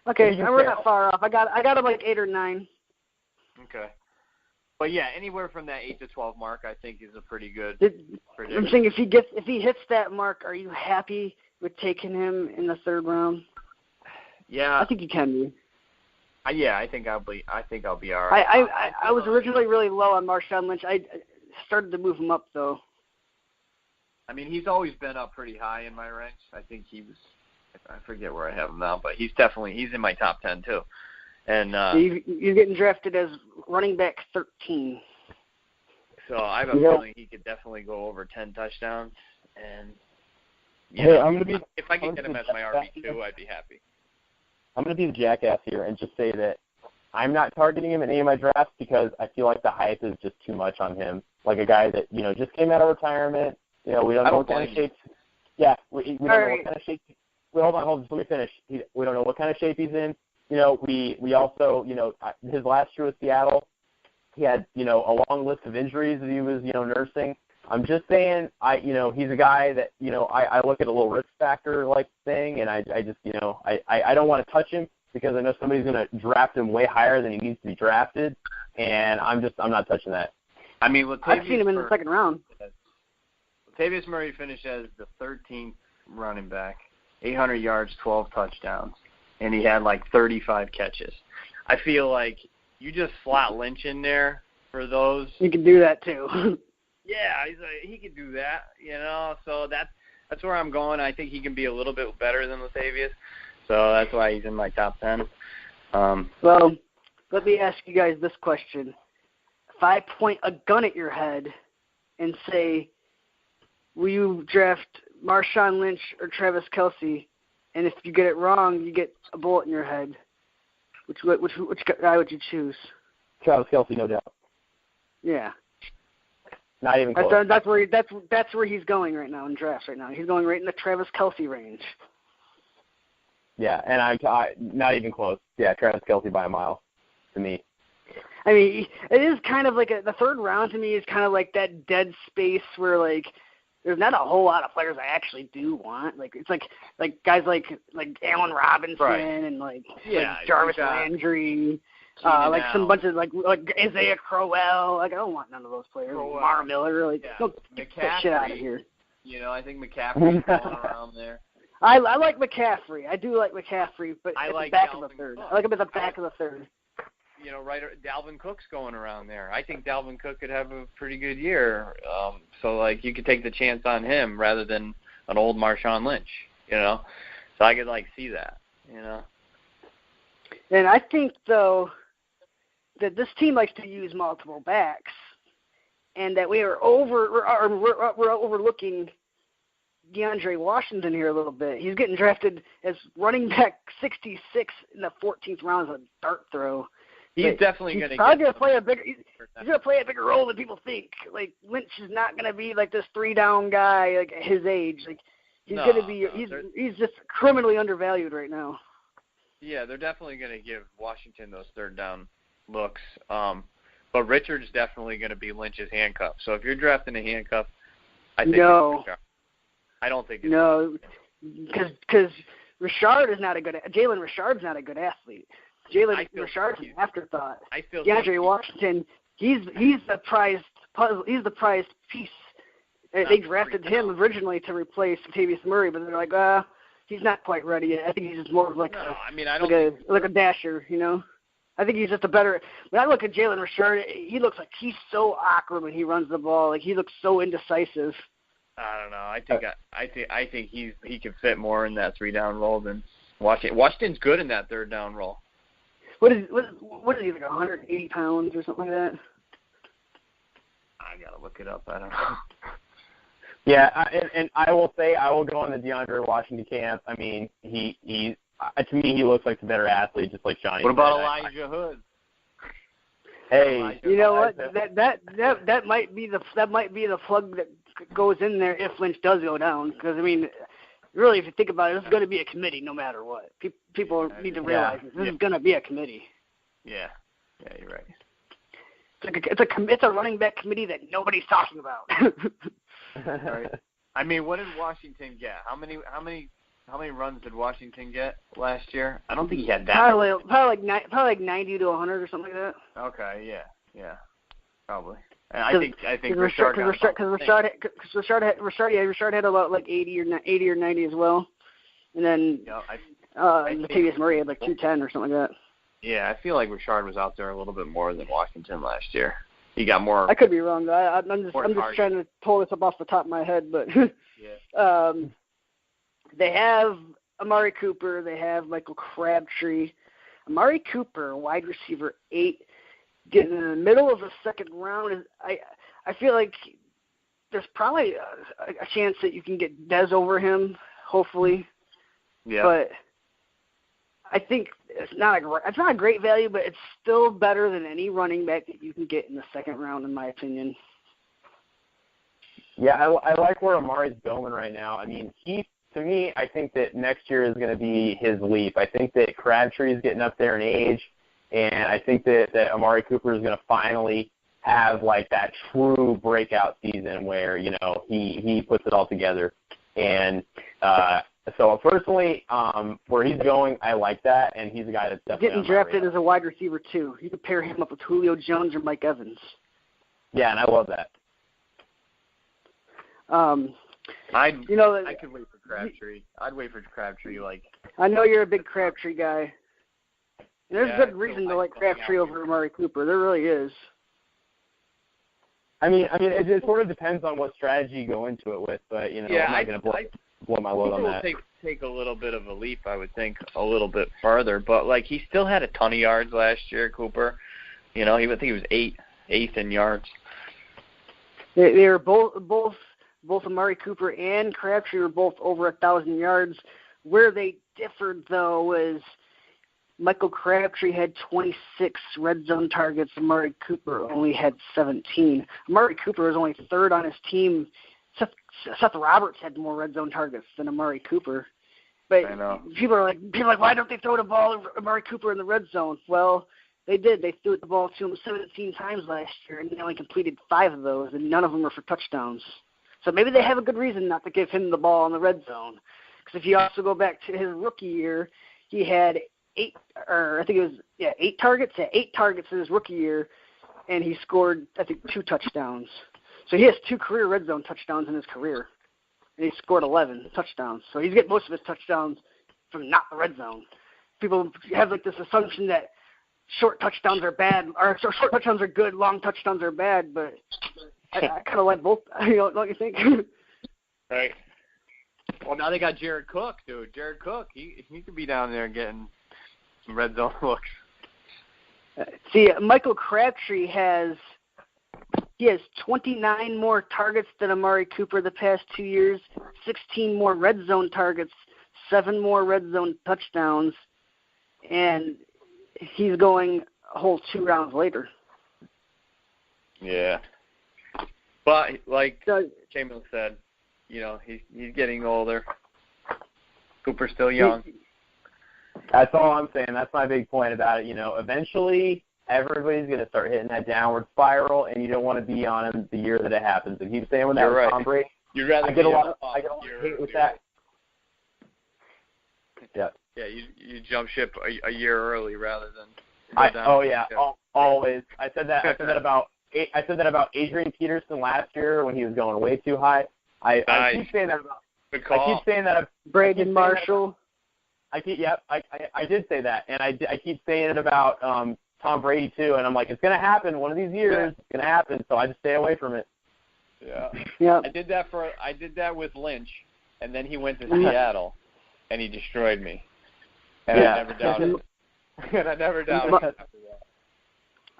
Okay, we're not far off. I got him like 8 or 9. Okay. But yeah, anywhere from that 8 to 12 mark, I think is a pretty good prediction. I'm saying if he hits that mark, are you happy with taking him in the 3rd round? Yeah, I think you can be. Yeah, I think I'll be all right. I was originally really low on Marshawn Lynch. I started to move him up though. I mean, he's always been up pretty high in my ranks. I think he was. I forget where I have him now, but he's in my top 10 too. And you're getting drafted as running back 13. So I have a feeling he could definitely go over 10 touchdowns. And if I could get him as my RB2, I'd be happy. I'm going to be the jackass here and just say that I'm not targeting him in any of my drafts because I feel like the hype is just too much on him. Like a guy that, just came out of retirement. We don't know what kind of shape. Yeah, we don't know what kind of shape. Hold on, let me finish. We don't know what kind of shape he's in. We also, his last year with Seattle, he had, a long list of injuries that he was, nursing. I'm just saying, he's a guy that, I look at a little risk factor like thing, and I just, I don't want to touch him because I know somebody's going to draft him way higher than he needs to be drafted, and I'm not touching that. I mean, I've seen him in the second round. Latavius Murray finished as the 13th running back, 800 yards, 12 touchdowns, and he had like 35 catches. I feel like you just slot Lynch in there for those. He can do that too. Yeah, he could do that, So that's where I'm going. I think he can be a little bit better than Latavius, so that's why he's in my top 10. Well, let me ask you guys this question: if I point a gun at your head and say, "Will you draft Marshawn Lynch or Travis Kelce?" and if you get it wrong, you get a bullet in your head, which guy would you choose? Travis Kelce, no doubt. Yeah. Not even close. That's where he's going right now in drafts right now. He's going right in the Travis Kelce range. Yeah, and I not even close. Yeah, Travis Kelce by a mile to me. I mean, it is kind of like the third round to me is kind of like that dead space where like there's not a whole lot of players I actually do want. Like it's like guys like Allen Robinson and like Jarvis Landry. Like some bunch of like Isaiah Crowell. Like I don't want none of those players. Lamar Miller. Like get that shit out of here. I think McCaffrey's going around there. I like McCaffrey. I do like McCaffrey, but at the back of the third. Cook. I like him at the back of the third. Dalvin Cook's going around there. I think Dalvin Cook could have a pretty good year. So like you could take the chance on him rather than an old Marshawn Lynch. So I could see that. And I think though that this team likes to use multiple backs, and that we're overlooking DeAndre Washington here a little bit. He's getting drafted as running back 66 in the 14th round as a dart throw. He's definitely going to play a bigger. He's going to play a bigger role than people think. Like Lynch is not going to be like this 3-down guy like at his age. Like he's going to be. He's just criminally undervalued right now. Yeah, they're definitely going to give Washington those third down looks. But Richard's definitely going to be Lynch's handcuff. So if you're drafting a handcuff, I think no. It's I don't think it's no, because Richard is not a good. Jalen Richard's not a good athlete. Jalen Richard's an afterthought. DeAndre Washington, he's the prized puzzle. He's the prized piece. They drafted him originally to replace Latavius Murray, but they're like, he's not quite ready yet. I think he's just more of like a dasher, I think he's just a better. When I look at Jalen Richard, he looks like he's so awkward when he runs the ball. Like he looks so indecisive. I don't know. I think he can fit more in that 3-down role than Washington. Washington's good in that 3rd-down role. What is he, like 180 pounds or something like that? I gotta look it up. I don't know. Yeah, and I will say I will go on the DeAndre Washington camp. I mean, he to me he looks like the better athlete, just like Johnny. What about Elijah Hood? Hey, you know what? That might be the plug that goes in there if Lynch does go down. Because I mean, really, if you think about it, it's going to be a committee no matter what. People need to realize this is going to be a committee. Yeah, you're right. It's a running back committee that nobody's talking about. Right. I mean, what did Washington get? How many runs did Washington get last year? I don't think he had that. Probably like 90 to 100 or something like that. Okay, yeah, probably. And I think Richard had about like 80 or 90 as well, and then Latavius Murray had like 210 or something like that. Yeah, I feel like Richard was out there a little bit more than Washington last year. He got more. I could be wrong. I'm just trying to pull this up off the top of my head, but they have Amari Cooper. They have Michael Crabtree. Amari Cooper, wide receiver 8, getting in the middle of the 2nd round. I feel like there's probably a chance that you can get Dez over him, hopefully. Yeah. But I think it's not a great value, but it's still better than any running back that you can get in the 2nd round, in my opinion. Yeah, I like where Amari's going right now. I mean, to me, I think that next year is going to be his leap. I think that Crabtree is getting up there in age. And I think that Amari Cooper is going to finally have like that true breakout season where, you know, he puts it all together. And so personally, where he's going, I like that, and he's a guy that's definitely getting drafted as a wide receiver too. You could pair him up with Julio Jones or Mike Evans. Yeah, and I love that. I could wait for Crabtree. I'd wait for Crabtree. Like, I know you're a big Crabtree guy. And there's good reason to like Crabtree over Amari Cooper. There really is. I mean, it sort of depends on what strategy you go into it with, but I'm not going to blow my load on that. Take a little bit of a leap, I would think, a little bit farther. But like, he still had a ton of yards last year, Cooper. You know, I think he was eighth in yards. They were both Amari Cooper and Crabtree were both over 1,000 yards. Where they differed though was Michael Crabtree had 26 red zone targets. Amari Cooper only had 17. Amari Cooper was only third on his team. Seth Roberts had more red zone targets than Amari Cooper. But people are like, why don't they throw the ball to Amari Cooper in the red zone? Well, they did. They threw the ball to him 17 times last year, and they only completed 5 of those, and none of them were for touchdowns. So maybe they have a good reason not to give him the ball in the red zone. Because if you also go back to his rookie year, he had 8 targets. Yeah, 8 targets in his rookie year, and he scored, I think, 2 touchdowns. So he has 2 career red zone touchdowns in his career, and he scored 11 touchdowns. So he's getting most of his touchdowns from not the red zone. People have like this assumption that short touchdowns are bad, or short touchdowns are good, long touchdowns are bad, but I kind of like both. Don't you think? Right. Well, now they got Jared Cook, dude. Jared Cook, he could be down there getting some red zone looks. See, Michael Crabtree has 29 more targets than Amari Cooper the past 2 years, 16 more red zone targets, 7 more red zone touchdowns, and he's going a whole 2 rounds later. Yeah. But like Chamberlain said, he's getting older. Cooper's still young. That's all I'm saying. That's my big point about it. Eventually everybody's going to start hitting that downward spiral, and you don't want to be on him the year that it happens. I keep saying when that was Tom Brady. You'd rather I get a lot of hate with that. Yeah. Yeah, you jump ship a year early rather than. Always. I said that about Adrian Peterson last year when he was going way too high. I keep saying that about. Good call. I keep saying that. Braden Marshall. I did say that, and I keep saying it about Tom Brady too, and I'm like, it's gonna happen one of these years. It's gonna happen, so I just stay away from it. Yeah. Yeah. I did that with Lynch, and then he went to Seattle, and he destroyed me. And I never doubted it. And I never doubted it after that.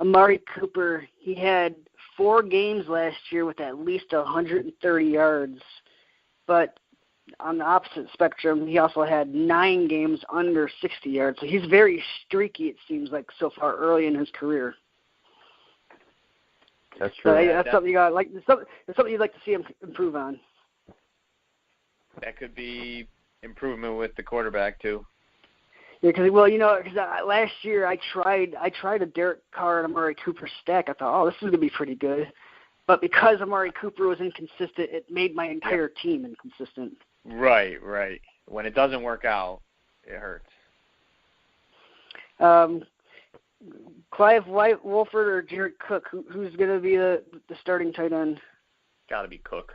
Amari Cooper, he had 4 games last year with at least 130 yards, but on the opposite spectrum, he also had 9 games under 60 yards. So he's very streaky, it seems like, so far early in his career. That's true. So that's something you got like. It's something you'd like to see him improve on. That could be improvement with the quarterback too. Yeah, because last year I tried a Derek Carr and Amari Cooper stack. I thought, this is going to be pretty good. But because Amari Cooper was inconsistent, it made my entire team inconsistent. Right. When it doesn't work out, it hurts. Clive Wolford or Jared Cook, who's going to be the starting tight end? Got to be Cook.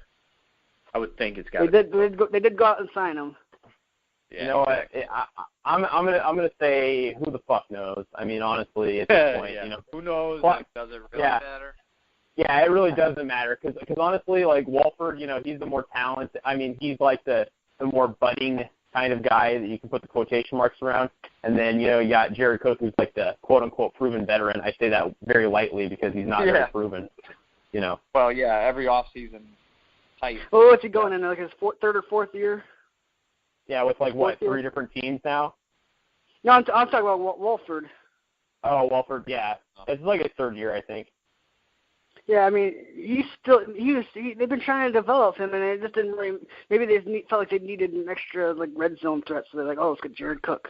I would think it's got to be. They did go out and sign him. Yeah, you know exactly. what? I'm gonna say who the fuck knows. I mean, honestly, at this point, who knows? Does it really matter? Yeah, it really doesn't matter because honestly, like Wolford, he's the more talented. I mean, he's like the more budding kind of guy that you can put the quotation marks around. And then you got Jared Cook, who's like the quote unquote proven veteran. I say that very lightly because he's not very proven. Well, yeah, every offseason. Well, what's he going in, like his 3rd or 4th year? Yeah, with like 3 different teams now? No, I'm talking about Wolford. Oh, Wolford, yeah. It's like his 3rd year, I think. Yeah, I mean, they've been trying to develop him, and it just didn't really. Maybe they felt like they needed an extra red zone threat, so they're like, let's get Jared Cook.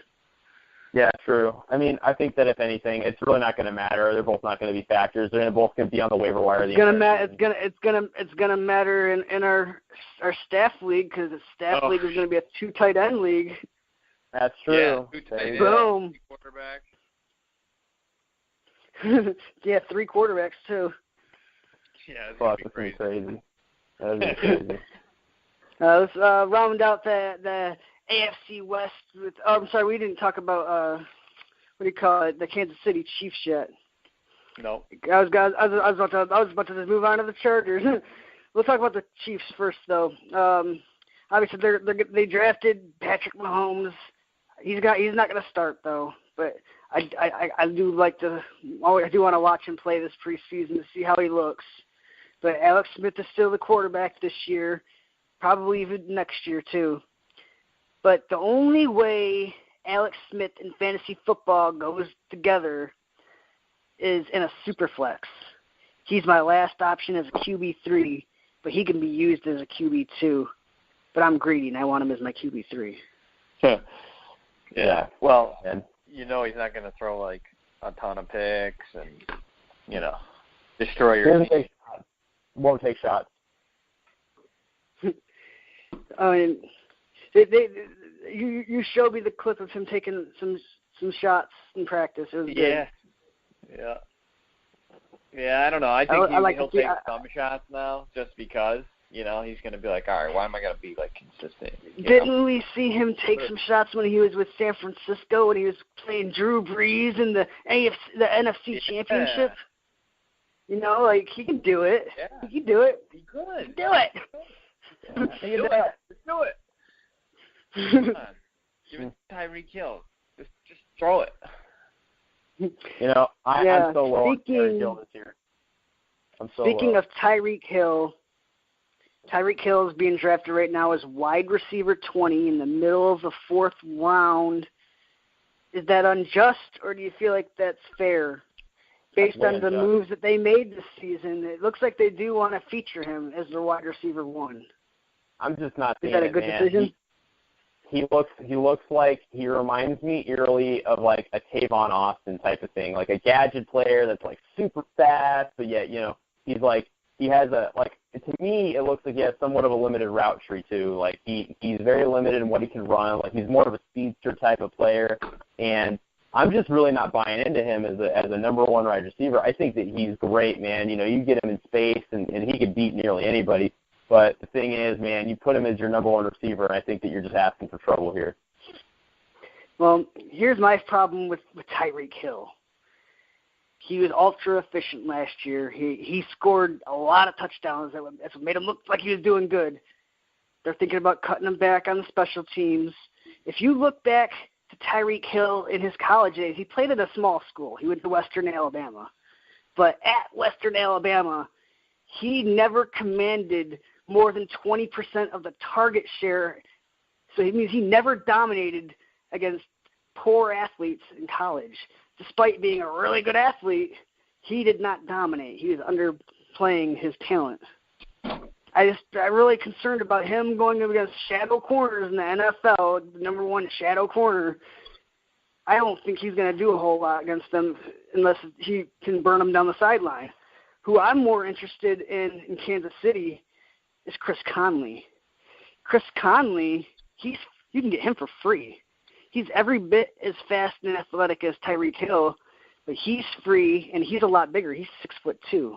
Yeah, true. I mean, I think that if anything, it's really not going to matter. They're both not going to be factors. They're both going to be on the waiver wire. It's gonna matter in our staff league, because the staff league is going to be a 2 tight end league. That's true. Yeah, 2 tight ends, Boom. 3 quarterbacks. Yeah, 3 quarterbacks too. Yeah, it's Fuck, gonna that's be crazy. That would be crazy. Let's round out the AFC West with. Oh, I'm sorry, we didn't talk about what do you call it? The Kansas City Chiefs yet. No. I was about to just move on to the Chargers. We'll talk about the Chiefs first, though. Obviously, they drafted Patrick Mahomes. He's not going to start though, but I do want to watch him play this preseason to see how he looks. But Alex Smith is still the quarterback this year, probably even next year too. But the only way Alex Smith and fantasy football goes together is in a super flex. He's my last option as a QB3, but he can be used as a QB2. But I'm greedy, and I want him as my QB3. Yeah. Well, you know he's not going to throw, like, a ton of picks and, you know, destroy your team. Won't take shots. I mean, you showed me the clip of him taking some shots in practice. It was good. Yeah, I don't know. I think he'll take some shots now just because, you know, he's going to be like, all right, why am I going to be, like, consistent? Didn't we see him take some shots when he was with San Francisco when he was playing Drew Brees in the NFC Championship? You know, like, he can do it. Yeah. He can do it. He could. Do it. Let's do it. Come on. Give it to Tyreek Hill. Just throw it. You know, I'm so low on Tyreek Hill this year. Speaking of Tyreek Hill is being drafted right now as wide receiver 20 in the middle of the 4th round. Is that unjust, or do you feel like that's fair? Based on the moves that they made this season, it looks like they do want to feature him as their wide receiver 1. I'm just not seeing it. Is that a good decision? He looks like he reminds me eerily of like a Tavon Austin type of thing, like a gadget player that's like super fast, but yet, you know, he's like, he has to me, it looks like he has somewhat of a limited route tree too. Like he's very limited in what he can run. Like he's more of a speedster type of player, and I'm just really not buying into him as a number 1 wide receiver. I think that he's great, man. You know, you get him in space and he could beat nearly anybody. But the thing is, man, you put him as your number 1 receiver, and I think that you're just asking for trouble here. Well, here's my problem with Tyreek Hill. He was ultra efficient last year. He scored a lot of touchdowns. That's what made him look like he was doing good. They're thinking about cutting him back on the special teams. If you look back to Tyreek Hill in his college days, he played at a small school. He went to Western Alabama. But at Western Alabama, he never commanded more than 20% of the target share. So it means he never dominated against poor athletes in college. Despite being a really good athlete, he did not dominate. He was underplaying his talent. I'm really concerned about him going up against shadow corners in the NFL, the number 1 shadow corner. I don't think he's going to do a whole lot against them unless he can burn them down the sideline. Who I'm more interested in Kansas City is Chris Conley. Chris Conley, you can get him for free. He's every bit as fast and athletic as Tyreek Hill, but he's free and he's a lot bigger. He's 6'2".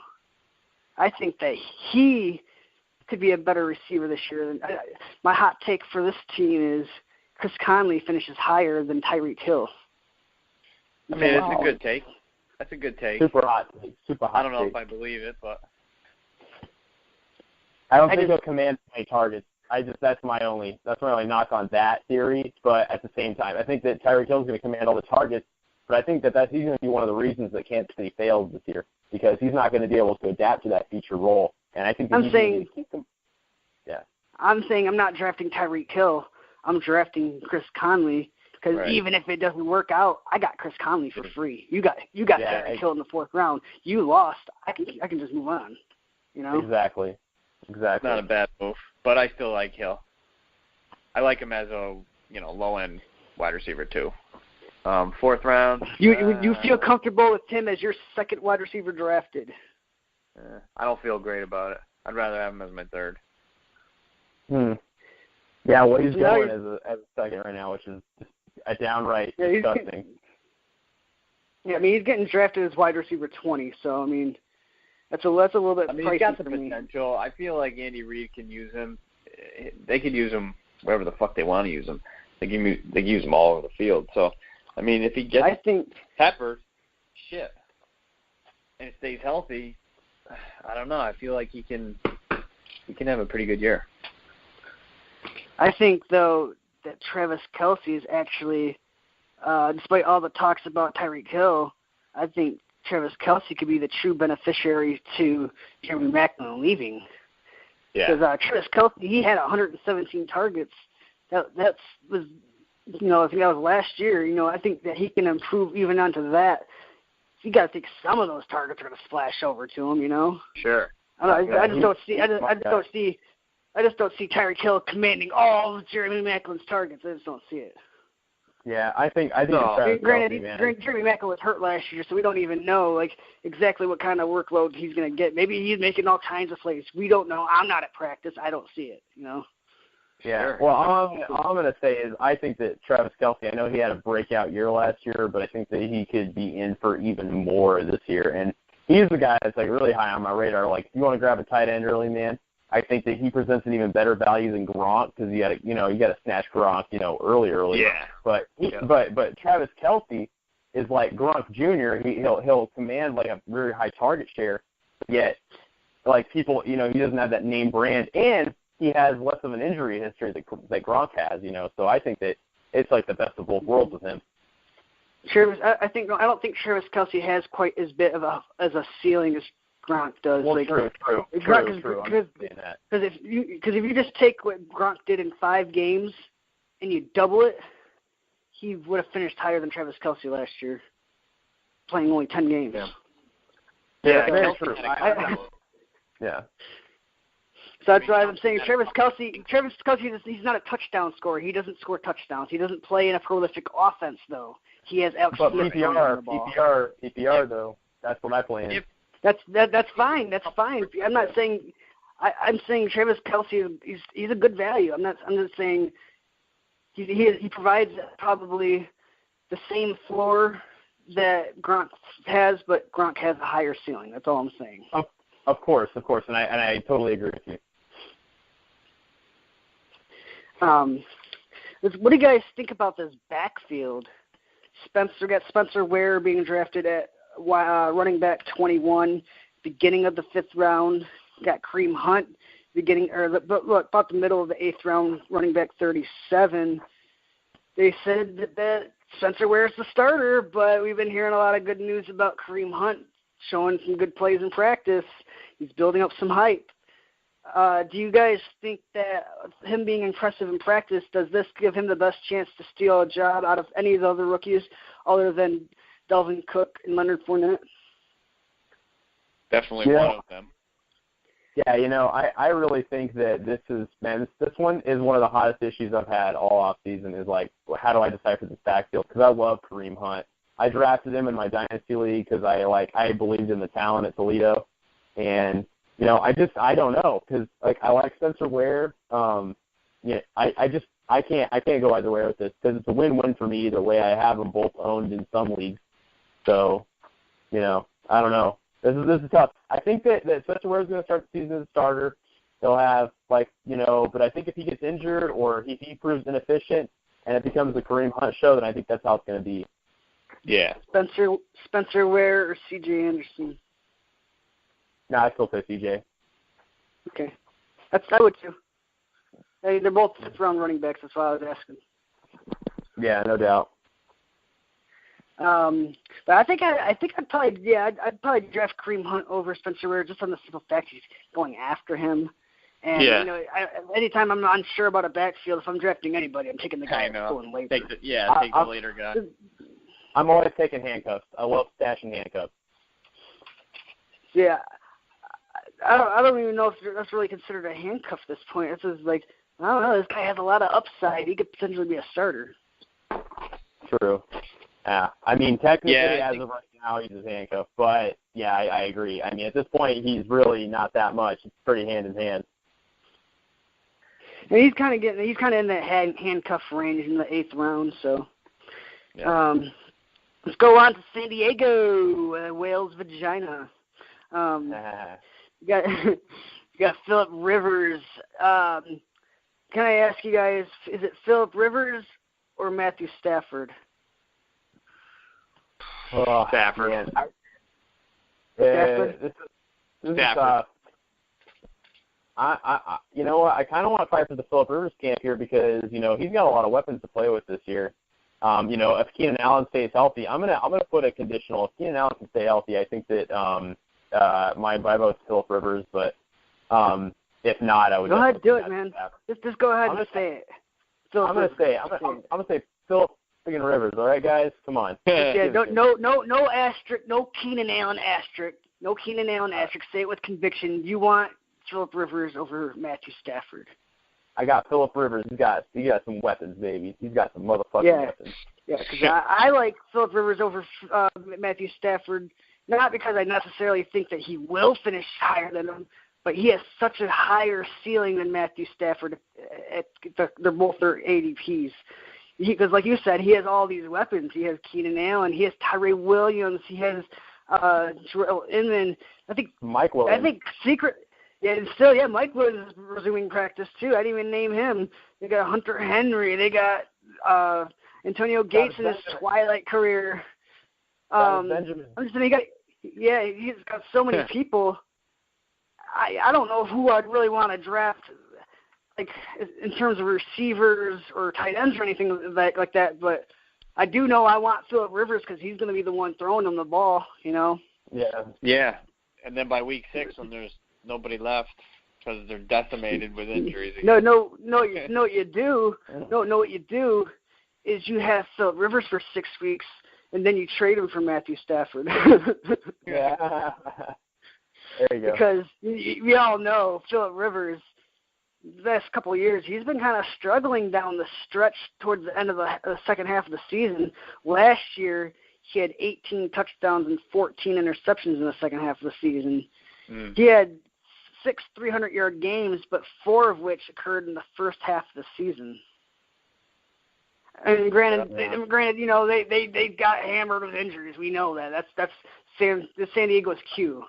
I think that he could be a better receiver this year. My hot take for this team is Chris Conley finishes higher than Tyreek Hill. I mean, it's a good take. That's a good take. Super hot take. I don't know if I believe it, but I don't think he'll command any targets. That's my only knock on that theory. But at the same time, I think that Tyreek Hill is going to command all the targets. But I think that he's going to be one of the reasons that Kansas City fails this year, because he's not going to be able to adapt to that feature role. And I think that I'm saying I'm not drafting Tyreek Hill. I'm drafting Chris Conley, because even if it doesn't work out, I got Chris Conley for free. You got Tyreek Hill in the 4th round. You lost. I can just move on. You know? Exactly. Not a bad move, but I still like Hill. I like him as a low-end wide receiver too. 4th round. You feel comfortable with him as your second wide receiver drafted? I don't feel great about it. I'd rather have him as my 3rd. Yeah, well, he's going as a second right now, which is just a downright disgusting. Yeah, I mean, he's getting drafted as wide receiver 20, so, I mean, that's a little bit pricey he's got the for me. potential. I feel like Andy Reid can use him. They could use him wherever the fuck they want to use him. They can use him all over the field. So, I mean, if he gets peppered, shit, and stays healthy, I don't know. I feel like he can have a pretty good year. I think, though, that Travis Kelce is actually, despite all the talks about Tyreek Hill, I think Travis Kelce could be the true beneficiary to Jeremy Maclin leaving. Yeah. Because Travis Kelce, he had 117 targets. That was, you know, I think that was last year. You know, I think that he can improve even onto that. You got to think some of those targets are going to splash over to him. You know. Sure. I just don't see Tyreek Hill commanding all of Jeremy Maclin's targets. I just don't see it. Yeah, I think Granted, Jeremy Maclin was hurt last year, so we don't even know like exactly what kind of workload he's going to get. Maybe he's making all kinds of plays. We don't know. I'm not at practice. I don't see it. You know. Yeah. Sure. Well, all I'm going to say is I think that Travis Kelce, I know he had a breakout year last year, but I think that he could be in for even more this year. And he's the guy that's like really high on my radar. Like, if you want to grab a tight end early, man, I think that he presents an even better value than Gronk because you got to snatch Gronk, early. Yeah. But Travis Kelce is like Gronk Jr. He'll command like a very high target share, yet like people, he doesn't have that name brand, and he has less of an injury history that Gronk has, So I think that it's like the best of both worlds with him. I don't think Travis Kelce has quite as bit of a ceiling as Gronk does. Well, like, true. Because if you just take what Gronk did in 5 games and you double it, he would have finished higher than Travis Kelce last year, playing only 10 games. Yeah, very true. Yeah. So that's why I'm saying Travis Kelce, he's not a touchdown scorer. He doesn't score touchdowns. He doesn't play in a prolific offense, though. He has absolutely PPR though. That's what I play in. That's fine. That's fine. I'm not saying. I'm saying Travis Kelce he's a good value. I'm just saying he provides probably the same floor that Gronk has, but Gronk has a higher ceiling. That's all I'm saying. Of course, and I totally agree with you. What do you guys think about this backfield? Spencer Ware being drafted at running back 21, beginning of the 5th round. Got Kareem Hunt about the middle of the 8th round, running back 37. They said that Spencer Ware is the starter, but we've been hearing a lot of good news about Kareem Hunt showing some good plays in practice. He's building up some hype. Do you guys think that him being impressive in practice, does this give him the best chance to steal a job out of any of the other rookies other than Dalvin Cook and Leonard Fournette? Definitely one of them. Yeah, I really think that this one is one of the hottest issues I've had all offseason is like, how do I decipher this backfield? Because I love Kareem Hunt. I drafted him in my dynasty league because I believed in the talent at Toledo, and I don't know because like I like Spencer Ware. I can't go either way with this because it's a win-win for me either way. I have them both owned in some leagues, so I don't know. This is tough. I think that Spencer Ware is going to start the season as a starter. He'll have but I think if he gets injured or if he proves inefficient and it becomes the Kareem Hunt show, then I think that's how it's going to be. Yeah. Spencer Ware or C.J. Anderson? No, I still say C.J. Okay. I would too. They're both 5th round running backs. That's why I was asking. Yeah, no doubt. But I think I'd probably draft Kareem Hunt over Spencer Ware just on the simple fact he's going after him. And anytime I'm not unsure about a backfield, if I'm drafting anybody, I'm taking the guy that's going later. Take the later guy. I'm always taking handcuffs. I love stashing handcuffs. Yeah, I don't even know if that's really considered a handcuff at this point. It's just like, I don't know, this guy has a lot of upside. He could potentially be a starter. True. Yeah, I mean, technically, as of right now, he's his handcuff. But, yeah, I agree. I mean, at this point, he's really not that much. It's pretty hand in hand. And he's kind of in that handcuff range in the 8th round. So, let's go on to San Diego, Whale's vagina. You got Phillip Rivers. Can I ask you guys, is it Phillip Rivers or Matthew Stafford? Stafford. Man. Stafford? This Stafford. You know what? I kind of want to fight for the Phillip Rivers camp here because he's got a lot of weapons to play with this year. If Keenan Allen stays healthy, I'm gonna put a conditional. If Keenan Allen can stay healthy, I think that my vote's Phillip Rivers. But if not, I would go ahead, do it, man. Just go ahead and say it. I'm gonna say Phillip freaking Rivers. All right, guys, come on. Yeah, no asterisk, no Keenan Allen asterisk, no Keenan Allen asterisk. Say it with conviction. You want Phillip Rivers over Matthew Stafford. I got Phillip Rivers. He got some weapons, baby. He's got some motherfucking weapons. Yeah, because I like Phillip Rivers over Matthew Stafford, not because I necessarily think that he will finish higher than him, but he has such a higher ceiling than Matthew Stafford. They're both their ADPs. Because, like you said, he has all these weapons. He has Keenan Allen. He has Tyree Williams. He has Terrell Inman. I think Mike Williams. I think Mike Williams is resuming practice too. I didn't even name him. They got Hunter Henry. They got Antonio Gates in his twilight career. Benjamin. He's got so many people. I don't know who I'd really want to draft, like in terms of receivers or tight ends or anything like that. But I do know I want Phillip Rivers because he's going to be the one throwing them the ball. Yeah. And then by week 6, when there's nobody left because they're decimated with injuries. No, what you do is you have Phillip Rivers for 6 weeks, and then you trade him for Matthew Stafford. Yeah. There you go. Because we all know Phillip Rivers, the last couple of years, he's been kind of struggling down the stretch towards the end of the second half of the season. Last year, he had 18 touchdowns and 14 interceptions in the second half of the season. He had 6 300-yard games, but 4 of which occurred in the first half of the season. And granted, they got hammered with injuries. We know that. That's San Diego's cue.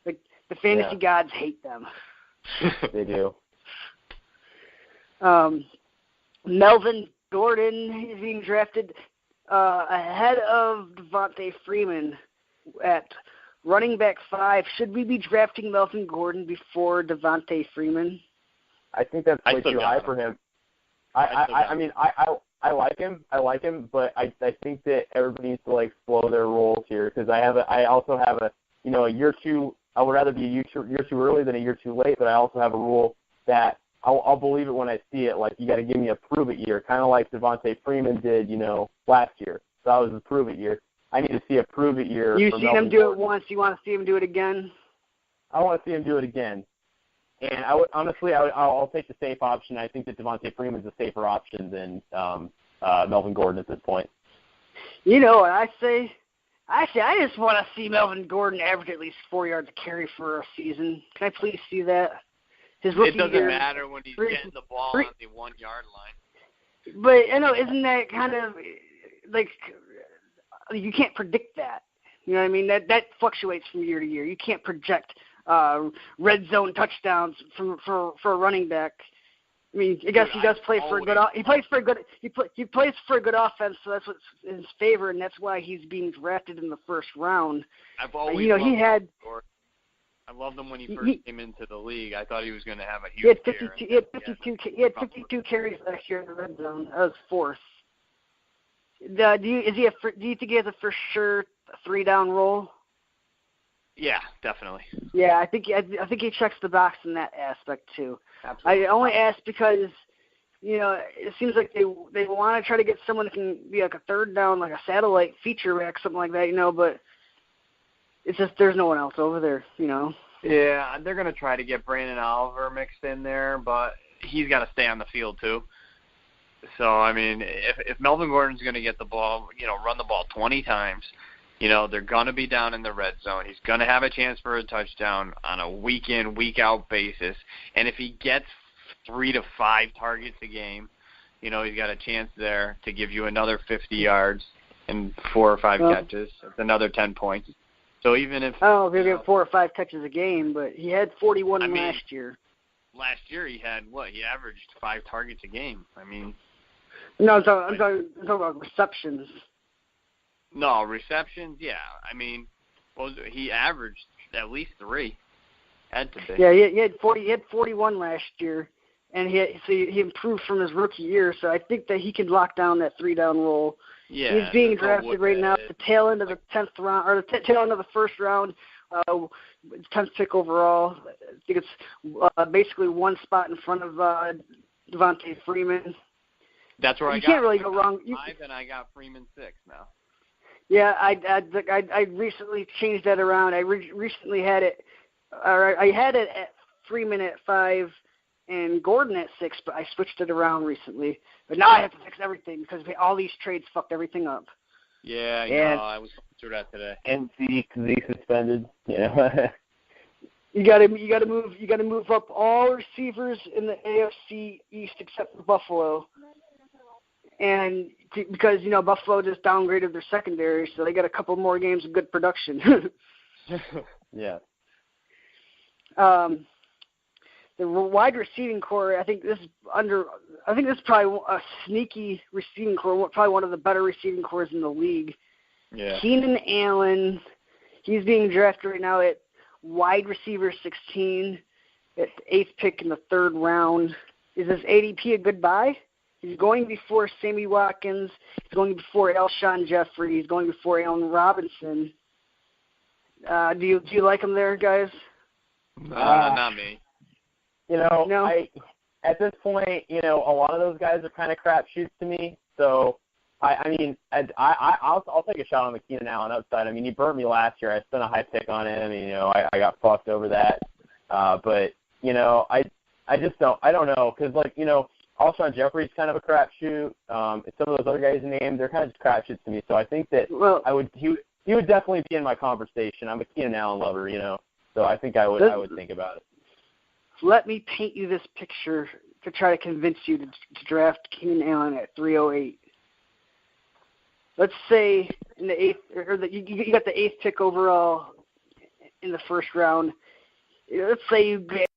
Like the fantasy gods hate them. They do. Melvin Gordon is being drafted ahead of Devontae Freeman at running back 5. Should we be drafting Melvin Gordon before Devontae Freeman? I think that's way too high for him. I like him, but I think that everybody needs to slow their rolls here because I also have a year too. I would rather be a year too early than a year too late, but I also have a rule that I'll believe it when I see it. Like you got to give me a prove it year, kind of like Devontae Freeman did, last year. So that was a prove it year. I need to see a prove it year. You've seen him do it once. You want to see him do it again? I want to see him do it again. And I'll take the safe option. I think that Devontae Freeman's a safer option than Melvin Gordon at this point. You know what I say? Actually, I just want to see Melvin Gordon average at least 4 yards a carry for a season. Can I please see that? His rookie it doesn't year, matter when he's getting the ball on the 1 yard line. But isn't that kind of like you can't predict that? You know what I mean? That fluctuates from year to year. You can't project red zone touchdowns for a running back. I mean, I guess he does play for a good. He plays for a good. He plays for a good offense, so that's what's in his favor, and that's why he's being drafted in the first round. I've always I loved him when he first came into the league. I thought he was going to have a huge year. He had 52 carries last year in the red zone. That was 4th. Do you think he has a for sure 3-down role? Yeah, definitely. Yeah, I think he checks the box in that aspect too. Absolutely. I only ask because it seems like they want to try to get someone that can be like a 3rd down, like a satellite feature back, something like that, but it's just there's no one else over there, Yeah, they're going to try to get Brandon Oliver mixed in there, but he's got to stay on the field too. So, I mean, if Melvin Gordon's going to get the ball, run the ball 20 times, they're going to be down in the red zone. He's going to have a chance for a touchdown on a week-in, week-out basis. And if he gets 3 to 5 targets a game, he's got a chance there to give you another 50 yards and 4 or 5 catches. That's another 10 points. So even if... I don't know if he'll get 4 or 5 catches a game, but he had 41 last year. Last year he had, He averaged 5 targets a game. I mean... No, I'm talking about receptions. No, receptions, yeah. I mean, he averaged at least 3. Had to be. Yeah, he had 41 last year, and he improved from his rookie year. So I think that he can lock down that 3-down role. Yeah, he's being drafted right now at the tail end of the 10th round, or the tail end of the first round, 10th pick overall. I think it's basically one spot in front of Devontae Freeman. That's where you can't really go wrong. 5, and I got Freeman 6 now. Yeah, I recently changed that around. I recently had it, I had it at Freeman at 5 and Gordon at 6, but I switched it around recently. But now I have to fix everything because all these trades fucked everything up. Yeah, I was going through that today. And Zeke suspended. You got to move up all receivers in the AFC East except for Buffalo. And because, Buffalo just downgraded their secondary, so they got a couple more games of good production. Yeah. The wide receiving core, I think this is probably a sneaky receiving core, probably one of the better receiving cores in the league. Yeah. Keenan Allen, he's being drafted right now at wide receiver 16, at the 8th pick in the 3rd round. Is this ADP a good buy? He's going before Sammy Watkins. He's going before Alshon Jeffrey. He's going before Allen Robinson. Do you like him there, guys? Not me. No? At this point, a lot of those guys are kind of crapshoots to me. So, I'll take a shot on the Keenan Allen upside. I mean, he burnt me last year. I spent a high pick on him. I got fucked over that. But I just don't. I don't know because Alshon Jeffrey's kind of a crapshoot. Some of those other guys named, they're kind of just crapshoots to me. So I think that he would definitely be in my conversation. I'm a Keenan Allen lover, So I think I would think about it. Let me paint you this picture to try to convince you to draft Keenan Allen at 308. Let's say in the 8th, you got the 8th pick overall in the 1st round. Let's say you get